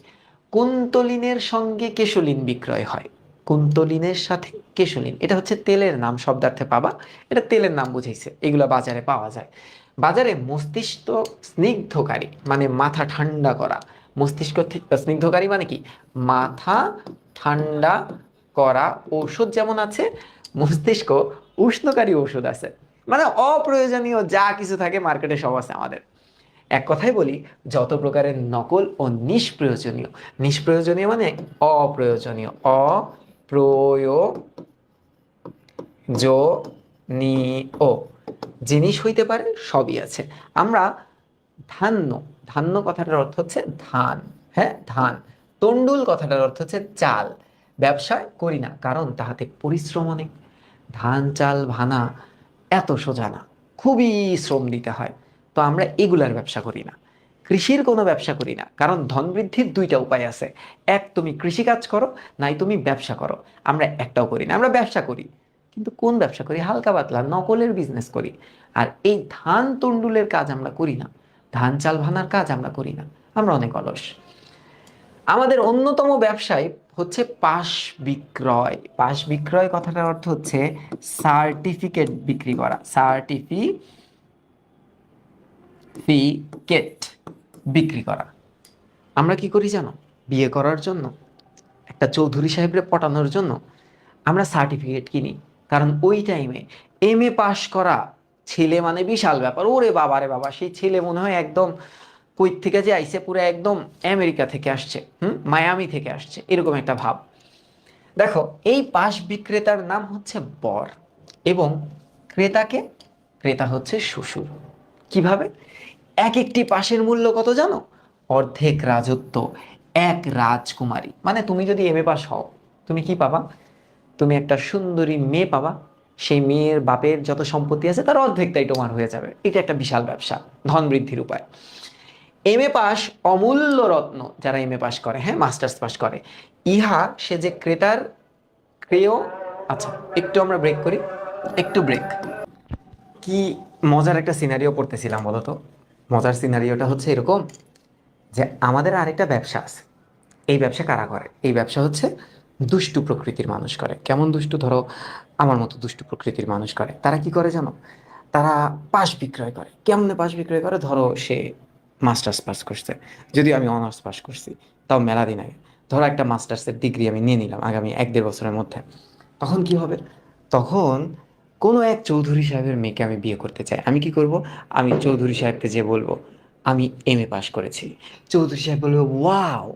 কুন্তলিনের সঙ্গে কেশলিন বিক্রয় হয়। কুন্তলিনের সাথে কেশলিন, এটা হচ্ছে তেলের নাম, শব্দার্থে পাবা। এটা তেলের নাম বুঝাইছে, এগুলো বাজারে পাওয়া যায়। বাজারে মস্তিষ্ক স্নিগ্ধকারী মানে মাথা ঠান্ডা করা। মস্তিষ্ক স্নিগ্ধকারী মানে কি? মাথা ঠান্ডা করা ঔষধ যেমন আছে, মস্তিষ্ক উষ্ণকারী ঔষধ আছে। মানে অপ্রয়োজনীয় যা কিছু থাকে মার্কেটে সব আছে আমাদের। এক কথায় বলি, যত প্রকারের নকল ও নিষ্প্রয়োজনীয়, নিষ্প্রয়োজনীয় মানে অপ্রয়োজনীয়, অপ্রয়োজনীয় জিনিস হইতে পারে সবই আছে। আমরা ধান্য, ধান্য কথাটার অর্থ হচ্ছে ধান। হ্যাঁ, ধান। তন্ডুল কথাটার অর্থ হচ্ছে চাল। ব্যবসা করি না, কারণ তাহাতে পরিশ্রম অনেক। ধান চাল ভানা এত সোজা না, খুবই শ্রম দিতে হয়। তো আমরা এগুলার ব্যবসা করি না। কৃষির কোনো ব্যবসা করি না, কারণ ধন বৃদ্ধির দুইটা উপায় আছে। এক, তুমি কৃষি কাজ করো, নাই তুমি ব্যবসা করো। আমরা একটাও করি না, আমরা ব্যবসা করি। কিন্তু কোন ব্যবসা করি? হালকা পাতলা নকলের বিজনেস করি। আর এই ধান তন্ডুলের কাজ আমরা করি না, ধান চাল ভানার কাজ আমরা করি না। আমরা অনেক অলস। আমাদের অন্যতম ব্যবসায় হচ্ছে পাশ বিক্রয়। পাশ বিক্রয় কথাটার অর্থ হচ্ছে সার্টিফিকেট বিক্রি করা। সার্টিফিকেট বিক্রি করা। আমরা কি করি জানো? বিয়ে করার জন্য, একটা চৌধুরী সাহেবরে পটানোর জন্য আমরা সার্টিফিকেট কিনি। কারণ ওই টাইমে এমএ পাশ করা ছেলে মানে বিশাল ব্যাপার। ওরে বাবা রে বাবা, সেই ছেলে মনে হয় একদম কই থেকে যে আইসে, পুরো একদম আমেরিকা থেকে আসছে, মায়ামি থেকে আসছে, এরকম একটা ভাব। দেখো, এই পাশ বিক্রেতার নাম হচ্ছে বর, এবং ক্রেতাকে, ক্রেতা হচ্ছে শ্বশুর। কিভাবে? এক একটি পাশের মূল্য কত জানো? অর্ধেক রাজত্ব, এক রাজকুমারী। মানে তুমি যদি এমএ পাস হও, তুমি কি পাবা? তুমি একটা সুন্দরী মেয়ে পাবা। সেই মেয়ের বাপের যত সম্পত্তি আছে তার অর্ধেকটাই তোমার হয়ে যাবে। এটা একটা বিশাল ব্যবসা, ধন বৃদ্ধির উপায়। এমএ পাস অমূল্য রত্ন, যারা এমএ পাস করে, হ্যাঁ, মাস্টার্স পাস করে, ইহা সে যে ক্রেতার ক্রেয়। আচ্ছা, একটু আমরা ব্রেক করি, একটু ব্রেক। কি মজার একটা সিনারিও পড়তেছিলাম বলো তো। মজার সিনারিওটা হচ্ছে এরকম, যে আমাদের আরেকটা ব্যবসা আছে। এই ব্যবসা কারা করে? এই ব্যবসা হচ্ছে দুষ্টু প্রকৃতির মানুষ করে। কেমন দুষ্টু? ধরো আমার মতো দুষ্টু প্রকৃতির মানুষ করে। তারা কি করে জানো? তারা পাশ বিক্রয় করে। কেমনে পাশ বিক্রয় করে? ধরো সে মাস্টার্স পাস করছে, যদিও আমি অনার্স পাস করছি, তাও মেলা দিন আগে। ধরো একটা মাস্টার্সের ডিগ্রি আমি নিয়ে নিলাম আগামী 1-1.5 বছরের মধ্যে। তখন কি হবে? তখন কোনো এক চৌধুরী সাহেবের মেয়েকে আমি বিয়ে করতে চাই। আমি কি করব? আমি চৌধুরী সাহেবকে যে বলবো আমি এমএ পাস করেছি। চৌধুরী সাহেব বলবে, ওয়াও,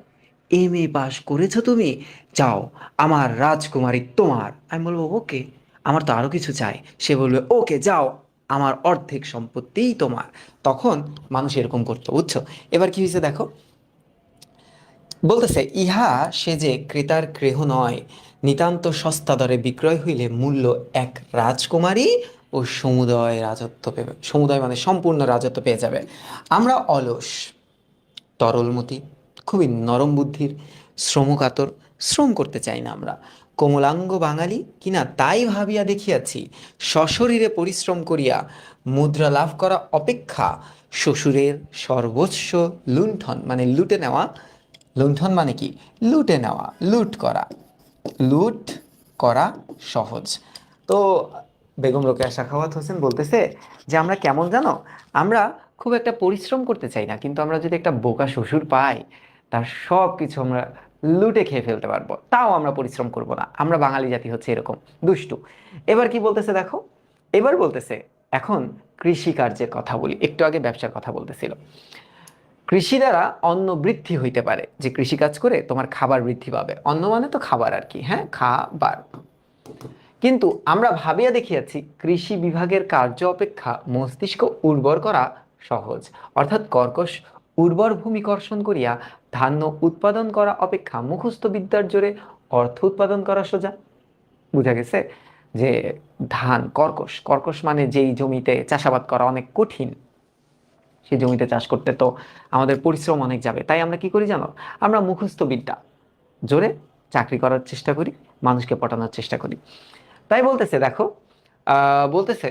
এমএ পাস করেছো তুমি, যাও, আমার রাজকুমারী তোমার। আমি বলবো ওকে, আমার তো আরো কিছু চাই। সে বলবে ওকে, যাও, আমার অর্ধেক সম্পত্তিই তোমার। তখন মানুষ এরকম করতো, বুঝছো? এবার কি হয়েছে দেখো, বলতেছে, ইহা সে যে ক্রেতার গৃহ নয়, নিতান্ত সস্তা দরে বিক্রয় হইলে মূল্য এক রাজকুমারী ও সমুদয় রাজত্ব পেবে। সমুদয় মানে সম্পূর্ণ রাজত্ব পেয়ে যাবে। আমরা অলস, তরলমতি, খুবই নরম বুদ্ধির, শ্রমকাতর, শ্রম করতে চাই না আমরা। কোমলাঙ্গ বাঙালি কিনা তাই ভাবিয়া দেখিয়াছি, সশরীরে পরিশ্রম করিয়া মুদ্রা লাভ করা অপেক্ষা শ্বশুরের সর্বস্ব লুণ্ঠন মানে লুটে নেওয়া, লুণ্ঠন মানে কি, লুটে নেওয়া, লুট করা, লুট করা সহজ। তো বেগম রোকেয়া সাখাওয়াত হোসেন বলতেছে যে আমরা কেমন জানো, আমরা খুব একটা পরিশ্রম করতে চাই না, কিন্তু আমরা যদি একটা বোকা শ্বশুর পাই, তার সব কিছু আমরা লুটে খেয়ে ফেলতে পারবো, তাও আমরা পরিশ্রম করব না। আমরা বাঙালি জাতি হচ্ছে এরকম দুষ্টু। এবার কি বলতেছে দেখো, এবার বলতেছে এখন কৃষি কার্যের কথা বলি। একটু আগে ব্যবসার কথা বলতেছিল। কৃষি দ্বারা অন্ন বৃদ্ধি হইতে পারে, যে কৃষি কাজ করে তোমার খাবার বৃদ্ধি পাবে। অন্ন মানে তো খাবার আর কি, হ্যাঁ, খাবার। কিন্তু আমরা ভাবিয়া দেখিয়াছি, কৃষি বিভাগের কার্য অপেক্ষা মস্তিষ্ক উর্বর করা সহজ। অর্থাৎ কর্কশ উর্বর ভূমি কর্ষণ করিয়া ধান্য উৎপাদন করা অপেক্ষা মুখস্থ বিদ্যার জোরে অর্থ উৎপাদন করা সোজা। বুঝা গেছে যে ধান কর্কশ, কর্কশ মানে যেই জমিতে চাষাবাদ করা অনেক কঠিন, সেই জমিতে চাষ করতে তো আমাদের পরিশ্রম অনেক যাবে। তাই আমরা কি করি জানো, আমরা মুখস্থ বিদ্যা জোরে চাকরি করার চেষ্টা করি, মানুষকে পটানোর চেষ্টা করি। তাই বলতেছে দেখো, বলতেছে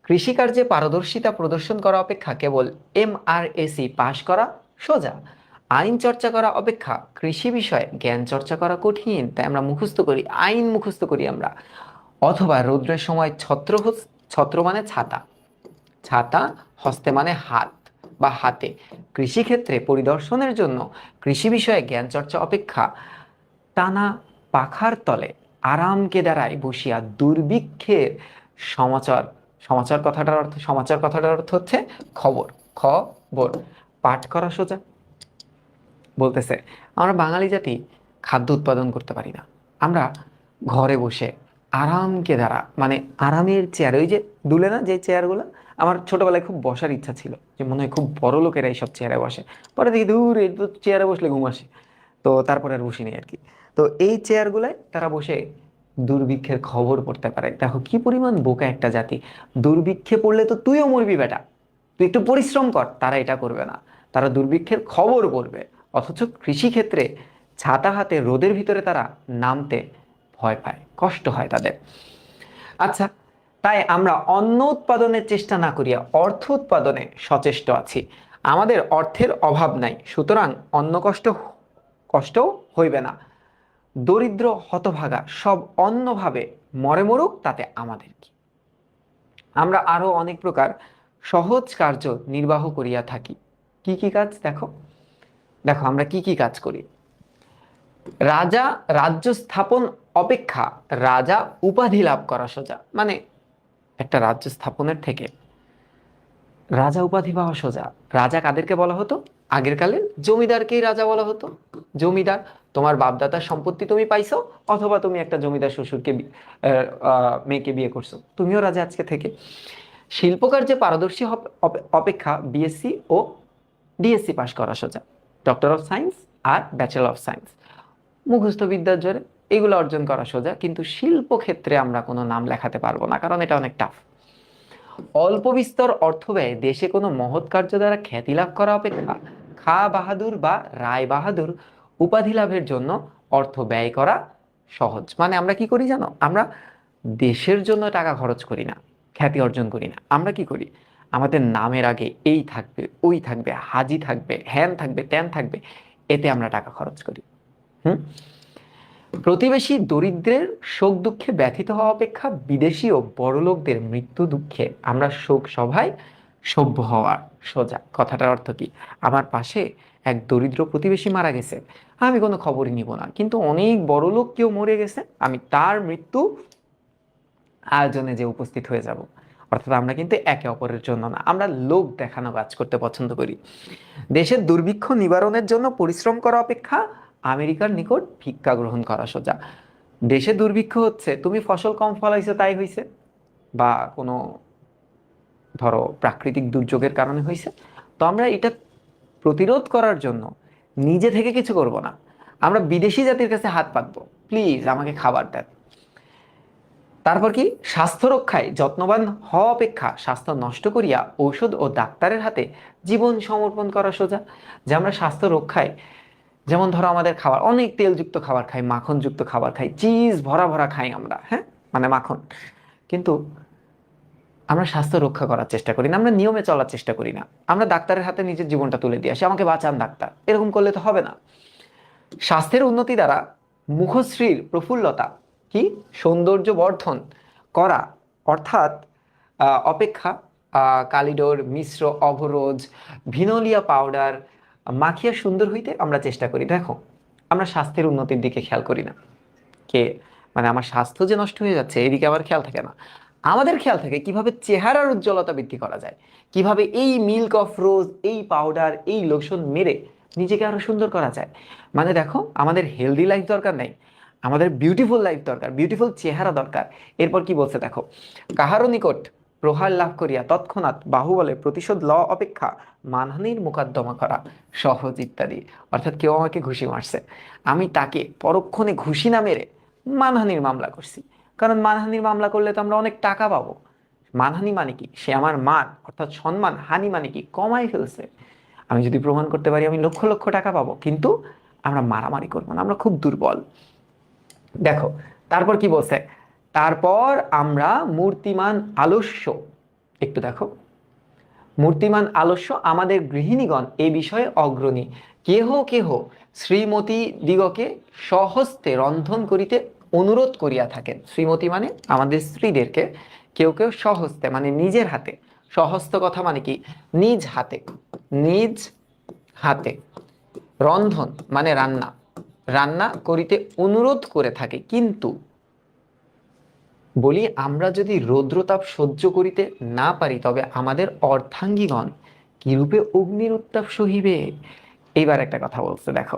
কৃষিকার্যে পারদর্শিতা প্রদর্শন করা অপেক্ষা কেবল MRSE পাশ করা সোজা। আইন চর্চা করা অপেক্ষা কৃষি বিষয়ে জ্ঞান চর্চা করা কঠিন। তাই আমরা মুখস্থ করি, আইন মুখস্থ করি আমরা। অথবা রৌদ্রের সময় ছত্র, ছত্র মানে ছাতা, ছাতা হস্তে মানে হাত বা হাতে, কৃষিক্ষেত্রে পরিদর্শনের জন্য কৃষি বিষয়ে জ্ঞান চর্চা অপেক্ষা টানা পাখার তলে আরামকে দাঁড়ায় বসিয়া দুর্ভিক্ষের সমাচার, সমাচার কথাটার অর্থ হচ্ছে খবর, খবর পাঠ করা সোজা। বলতেছে আমরা বাঙালি জাতি খাদ্য উৎপাদন করতে পারি না। আমরা ঘরে বসে আরামকে দ্বারা মানে আরামের চেয়ার, ওই যে দুলে না যে চেয়ারগুলো, আমার ছোটবেলায় খুব বসার ইচ্ছা ছিল, যে মনে হয় খুব বড় লোকেরা এইসব চেয়ারে বসে। পরে দেখি দূর এই তো চেয়ারে বসলে ঘুম আসে, তো তারপরে আর বসিনি আর কি। তো এই চেয়ারগুলায় তারা বসে দুর্ভিক্ষের খবর পড়তে পারে। দেখো কি পরিমাণ বোকা একটা জাতি। দুর্ভিক্ষে পড়লে তো তুইও মরবি বেটা, তুই একটু পরিশ্রম কর। তারা এটা করবে না, তারা দুর্ভিক্ষের খবর পড়বে। অথচ কৃষিক্ষেত্রে ছাতা হাতে রোদের ভিতরে তারা নামতে ভয় পায়, কষ্ট হয় তাদের। আচ্ছা, তাই আমরা অন্ন উৎপাদনের চেষ্টা না করিয়া অর্থ উৎপাদনে সচেষ্ট আছি। আমাদের অর্থের অভাব নাই, সুতরাং অন্ন কষ্ট হইবে না। দরিদ্র হতভাগা সব অন্যভাবে মরে মরুক, তাতে আমাদের কি। আমরা আরো অনেক প্রকার সহজ কার্য নির্বাহ করিয়া থাকি। কি কি কাজ দেখো, দেখো আমরা কি কি কাজ করি। রাজা রাজ্য স্থাপন অপেক্ষা রাজা উপাধি লাভ করা সোজা। মানে একটা রাজ্য স্থাপনের থেকে রাজা উপাধি পাওয়া সোজা। রাজা কাদেরকে বলা হতো, আগের কালে জমিদারকেই রাজা বলা হতো। জমিদার, তোমার বাপদাদার সম্পত্তি তুমি পাইছো, অথবা তুমি একটা জমিদার শ্বশুরকে মেয়েকে বিয়ে করছো, তুমিও রাজা আজকে থেকে। শিল্পকার্যে পারদর্শী অপেক্ষা BSc ও DSc পাশ করা সোজা। ডক্টর অফ সায়েন্স আর ব্যাচেলর অফ সায়েন্স মুখস্থ বিদ্যার জোরে এগুলো অর্জন করা সোজা। কিন্তু শিল্পক্ষেত্রে আমরা কোনো নাম লেখাতে পারবো না, কারণ এটা অনেক টাফ। অল্প বিস্তর অর্থ ব্যয় দেশে কোনো মহৎ কার্য দ্বারা খ্যাতি লাভ করা অপেক্ষা খা বাহাদুর বা রায় বাহাদুর উপাধি লাভের জন্য অর্থ ব্যয় করা সহজ। মানে আমরা কি করি জানো, আমরা দেশের জন্য টাকা খরচ করি না, খ্যাতি অর্জন করি না। আমরা কি করি, আমাদের নামের আগে এই থাকবে, ওই থাকবে, হাজি থাকবে, হ্যান থাকবে, ত্যান থাকবে, এতে আমরা টাকা খরচ করি। হুম, প্রতিবেশী দরিদ্রের শোক দুঃখে ব্যথিত হওয়া অপেক্ষা বিদেশি ও বড়লোকদের মৃত্যু দুঃখে আমরা শোক সভায় সভ্য হওয়া সোজা। কথাটার অর্থ কি, আমার পাশে এক দরিদ্র প্রতিবেশী মারা গেছে, আমি কোনো খবরই নিব না, কিন্তু অনেক বড় লোক কেউ মরে গেছে, আমি তার মৃত্যু আয়োজনে যে উপস্থিত হয়ে যাব। অর্থাৎ আমরা কিন্তু একে অপরের জন্য না, আমরা লোক দেখানো কাজ করতে পছন্দ করি। দেশের দুর্ভিক্ষ নিবারণের জন্য পরিশ্রম করা অপেক্ষা আমেরিকার নিকট ভিক্ষা গ্রহণ করা সোজা। দেশে দুর্ভিক্ষ হচ্ছে, তুমি ফসল কম ফলাইছো তাই হইছে, বা কোনো ধরো প্রাকৃতিক দুর্যোগের কারণে হইছে, তো আমরা এটা প্রতিরোধ করার জন্য নিজে থেকে কিছু করব না, আমরা বিদেশি জাতির কাছে হাত পাতবো, প্লিজ আমাকে খাবার দেন। তারপর কি, স্বাস্থ্য রক্ষায় যত্নবান হওয়া অপেক্ষা স্বাস্থ্য নষ্ট করিয়া ঔষধ ও ডাক্তারের হাতে জীবন সমর্পণ করা সোজা। যে আমরা স্বাস্থ্য রক্ষায়, যেমন ধরো আমাদের খাবার, অনেক তেলযুক্ত খাবার খাই, মাখনযুক্ত খাবার খাই, চিজ ভরা ভরা খাই আমরা, হ্যাঁ, মানে মাখন, কিন্তু আমরা স্বাস্থ্য রক্ষা করার চেষ্টা করি না, আমরা নিয়মে চলার চেষ্টা করি না। আমরা ডাক্তারের হাতে নিজের জীবনটা তুলে দিয়ে আসি, আমাকে বাঁচান ডাক্তার, এরকম করলে তো হবে না। স্বাস্থ্যের উন্নতি দ্বারা মুখশ্রীর প্রফুল্লতা, কি সৌন্দর্য বর্ধন করা, অর্থাৎ অপেক্ষা কালিডোর মিশ্র অবরোজ ভিনোলিয়া পাউডার মাখিয়া সুন্দর হইতে আমরা চেষ্টা করি। দেখো, আমরা স্বাস্থ্যের উন্নতির দিকে খেয়াল করি না। কে, মানে আমার স্বাস্থ্য যে নষ্ট হয়ে যাচ্ছে এদিকে আবার খেয়াল থাকে না। আমাদের খেয়াল থাকে কিভাবে চেহারার উজ্জ্বলতা বৃদ্ধি করা যায়, কিভাবে এই মিল্ক অফ রোজ, এই পাউডার, এই লোশন মেরে নিজেকে আরো সুন্দর করা যায়। মানে দেখো, আমাদের হেলদি লাইফ দরকার নেই, আমাদের বিউটিফুল লাইফ দরকার, বিউটিফুল চেহারা দরকার। এরপর কি বলছে দেখো, কাহারও নিকট প্রহার লাভ করিয়া তৎক্ষণাৎ বাহুবলে প্রতিশোধ লওয়া অপেক্ষা মানহানির মোকদ্দমা করা সহজ ইত্যাদি। অর্থাৎ কেউ আমাকে ঘুষি মারছে, আমি তাকে পরক্ষণে ঘুষি না মেরে মানহানির মামলা করছি। কারণ মানহানির মামলা করলে তো আমরা অনেক টাকা পাবো। মানহানি মানে কি, সে আমার মান অর্থাৎ সম্মান, হানি মানে কি কমাই ফেলছে। আমি যদি প্রমাণ করতে পারি আমি লক্ষ লক্ষ টাকা পাবো, কিন্তু আমরা মারামারি করবো না, আমরা খুব দুর্বল। দেখো তারপর কি বলছে, তারপর আমরা মূর্তিমান আলস্য, একটু দেখো, মূর্তিমান আলস্য আমাদের গৃহিণীগণ এ বিষয়ে অগ্রণী, কেহ কেহ শ্রীমতী দিগকে স্বহস্তে রন্ধন করিতে অনুরোধ করিয়া থাকেন। শ্রীমতী মানে আমাদের স্ত্রীদেরকে কেউ কেউ স্বহস্তে মানে নিজের হাতে, স্বহস্ত কথা মানে কি নিজ হাতে, নিজ হাতে, রন্ধন মানে রান্না, রান্না করিতে অনুরোধ করে থাকে। কিন্তু বলি, আমরা যদি রৌদ্রতাপ সহ্য করিতে না পারি তবে আমাদের অর্ধাঙ্গীগণ কিরূপে অগ্নির উত্তাপ সহিবে। এইবার একটা কথা বলছে দেখো,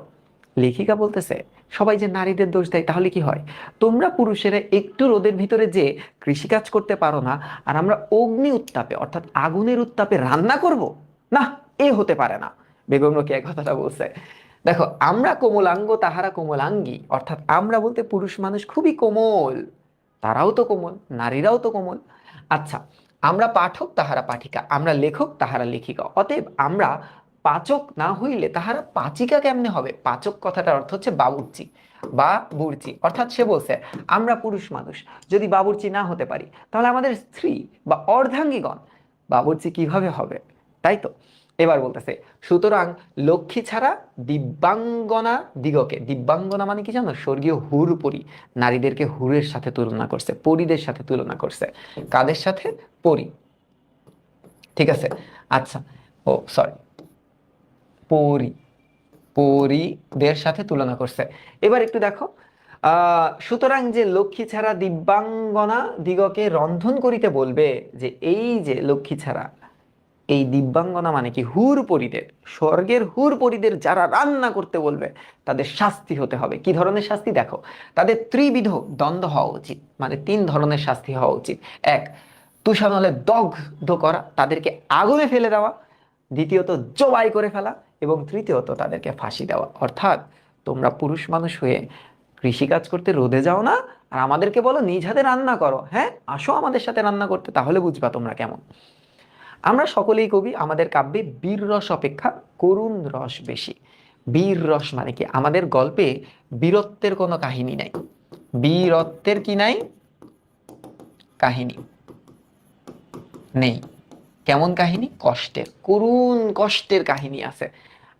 লেখিকা বলতেছে সবাই যে নারীদের দোষ দেয়, তাহলে কি হয়, তোমরা পুরুষেরা একটু রোদের ভিতরে যে কৃষিকাজ করতে পারো না, আর আমরা অগ্নি উত্তাপে অর্থাৎ আগুনের উত্তাপে রান্না করব, না, এ হতে পারে না। বেগম রোকেয়া কথাটা বলছে। দেখো, আমরা কোমলাঙ্গ তাহারা কোমলাঙ্গী, অর্থাৎ আমরা বলতে পুরুষ মানুষ খুবই কোমল, তারাও তো কোমল, নারীরাও তো কোমল। আচ্ছা, আমরা পাঠক তাহারা পাঠিকা, আমরা লেখক তাহারা লেখিকা, অতএব আমরা পাচক না হইলে তাহারা পাচিকা কেমনে হবে। পাচক কথাটার অর্থ হচ্ছে বাবুর্চি বা বুর্চি, অর্থাৎ সে বলছে আমরা পুরুষ মানুষ যদি বাবুর্চি না হতে পারি তাহলে আমাদের স্ত্রী বা অর্ধাঙ্গীগণ বাবুর্চি কিভাবে হবে, তাই তো। এবার বলতেছে, সুতরাং লক্ষ্মী ছাড়া দিব্যাঙ্গনা দিগকে, দিব্যাঙ্গনা মানে কি জানো, স্বর্গীয় হুর পরি, নারীদেরকে হুরের সাথে তুলনা করছে, পরীদের সাথে তুলনা করছে। কাদের সাথে, পরী, ঠিক আছে। আচ্ছা, ও সরি, পরী, পরীদের সাথে তুলনা করছে। এবার একটু দেখো, সুতরাং যে লক্ষ্মী ছাড়া দিব্যাঙ্গনা দিগকে রন্ধন করিতে বলবে, যে এই যে লক্ষ্মী ছাড়া, এই দিব্যাঙ্গনা মানে কি হুর পরীদের, স্বর্গের হুর পরীদের যারা রান্না করতে বলবে তাদের শাস্তি হতে হবে। কি ধরনের শাস্তি দেখো, তাদের ত্রিবিধ দ্বন্দ্ব হওয়া উচিত, মানে 3 ধরনের শাস্তি হওয়া উচিত। এক, তুষানলে দগ্ধ করা, তাদেরকে আগুনে ফেলে দেওয়া। দ্বিতীয়ত জবাই করে ফেলা, এবং তৃতীয়ত তাদেরকে ফাঁসি দেওয়া। অর্থাৎ তোমরা পুরুষ মানুষ হয়ে কৃষিকাজ করতে রোদে যাও না, আর আমাদেরকে বলো নিজ হাতে রান্না করো। হ্যাঁ, আসো আমাদের সাথে রান্না করতে, তাহলে বুঝবা তোমরা কেমন। আমরা সকলেই কবি, আমাদের কাব্যে বীর রস অপেক্ষা করুণ রস বেশি। বীর রস মানে কি, আমাদের গল্পে বীরত্বের কোনো কাহিনী নাই, বীরত্বের কি নাই, কাহিনী নেই। কেমন কাহিনী, কষ্টের, করুণ কষ্টের কাহিনী আছে।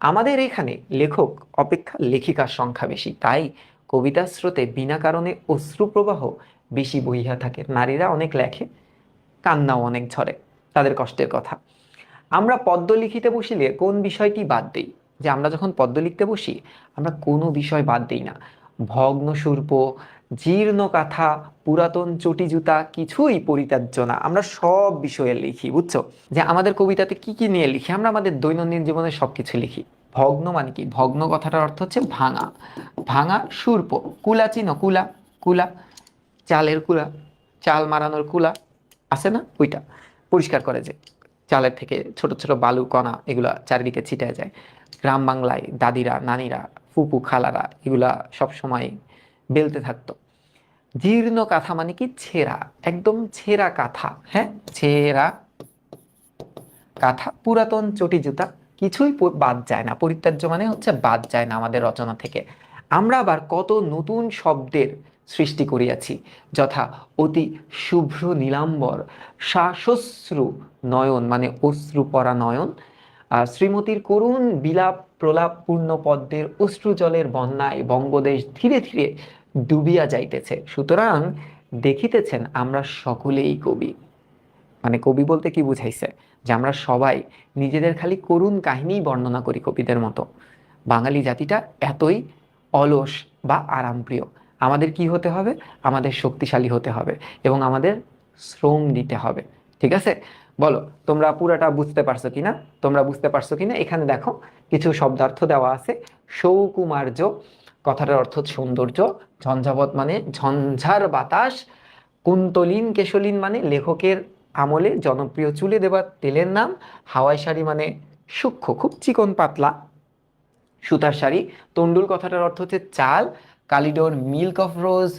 আমাদের এখানে লেখক অপেক্ষা লেখিকার সংখ্যা বেশি, তাই কবিতার স্রোতে বিনা কারণে অশ্রুপ্রবাহ বেশি বহিয়া থাকে। নারীরা অনেক লেখে, কান্নাও অনেক ঝরে তাদের কষ্টের কথা। আমরা পদ্য লিখিতে বসিলে কোন বিষয়টি বাদ দেই, যে আমরা যখন পদ্য লিখতে বসি আমরা কোনো বিষয় বাদ দেই না। ভগ্ন সূর্প, জীর্ণ কাঁথা, পুরাতন চটি জুতা কিছুই পরিত্যাজ্য না, আমরা সব বিষয়ে লিখি, বুঝছো। যে আমাদের কবিতাতে কি কি নিয়ে লিখি, আমরা আমাদের দৈনন্দিন জীবনে সবকিছু লিখি। ভগ্ন মানে কি, ভগ্ন কথাটার অর্থ হচ্ছে ভাঙা, ভাঙা সূর্প, কুলা চিনো, কুলা, কুলা চালের কুলা, চাল মারানোর কুলা আছে না, ওইটা পরিষ্কার করে, যে চালের থেকে ছোট ছোট বালু কণা এগুলা চারিদিকে ছিটে যায়। গ্রাম বাংলায় দাদিরা নানিরা ফুপু খালারা এগুলা সব সময় বেলতে থাকতো। জীর্ণ কাঁথা মানে কি ছেঁড়া, একদম ছেঁড়া কাঁথা, হ্যাঁ ছেঁড়া কাঁথা। পুরাতন চটি জুতা, কিছুই বাদ যায় না, পরিত্যাজ্য মানে হচ্ছে বাদ যায় না আমাদের রচনা থেকে। আমরা আবার কত নতুন শব্দের সৃষ্টি করিয়াছি, যথা অতি শুভ্র নীলাম্বর, শাশ্বশ্রু নয়ন মানে অশ্রু পরা নয়ন, শ্রীমতীর করুণ বিলাপ প্রলাপ পূর্ণ পদ্মের অশ্রু জলের বন্যায় বঙ্গদেশ ধীরে ধীরে ডুবিয়া যাইতেছে। সুতরাং দেখিতেছেন আমরা সকলেই কবি। মানে কবি বলতে কি বুঝাইছে, যে আমরা সবাই নিজেদের খালি করুণ কাহিনী বর্ণনা করি কবিদের মতো। বাঙালি জাতিটা এতই অলস বা আরামপ্রিয়। আমাদের কি হতে হবে, আমাদের শক্তিশালী হতে হবে এবং আমাদের শ্রম দিতে হবে। ঠিক আছে, বলো তোমরা পুরাটা বুঝতে পারছো কিনা, তোমরা বুঝতে পারছো কিনা। এখানে দেখো কিছু শব্দার্থ দেওয়া আছে। সৌকুমার্য কথাটার অর্থ সৌন্দর্য, ঝঞ্ঝাবত মানে ঝঞ্ঝার বাতাস, কুন্তলিন কেশলিন মানে লেখকের আমলে জনপ্রিয় চুলে দেওয়া তেলের নাম, হাওয়াই শাড়ি মানে সূক্ষ্ম খুব চিকন পাতলা সুতার শাড়ি, তন্ডুল কথাটার অর্থ হচ্ছে চাল, কালিডোর মিল্ক অফ রোজ,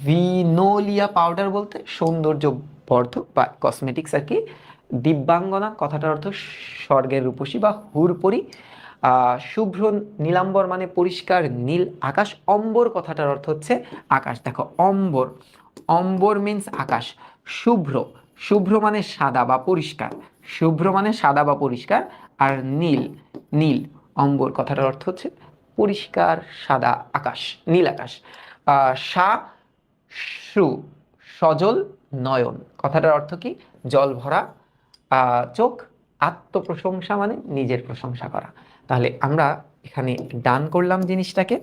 ভিনোলিয়া পাউডার বলতে সৌন্দর্য বর্ধক বা কসমেটিক্স আর কি, দিব্যাঙ্গনা কথাটার অর্থ স্বর্গের রূপসী বা হুরপরি, শুভ্র নীলাম্বর মানে পরিষ্কার নীল আকাশ, অম্বর কথাটার অর্থ হচ্ছে আকাশ। দেখো অম্বর, অম্বর মিন্স আকাশ। শুভ্র, শুভ্র মানে সাদা বা পরিষ্কার, শুভ্র মানে সাদা বা পরিষ্কার। আর নীল, নীল অম্বর কথাটার অর্থ হচ্ছে পরিষ্কার সাদা আকাশ, নীল আকাশ। শ্রু সজল নয়ন কথাটার অর্থ কি, জল ভরা চোখ। আত্মপ্রশংসা মানে নিজের প্রশংসা করা। তাহলে আমরা এখানে ডান করলাম জিনিসটাকে।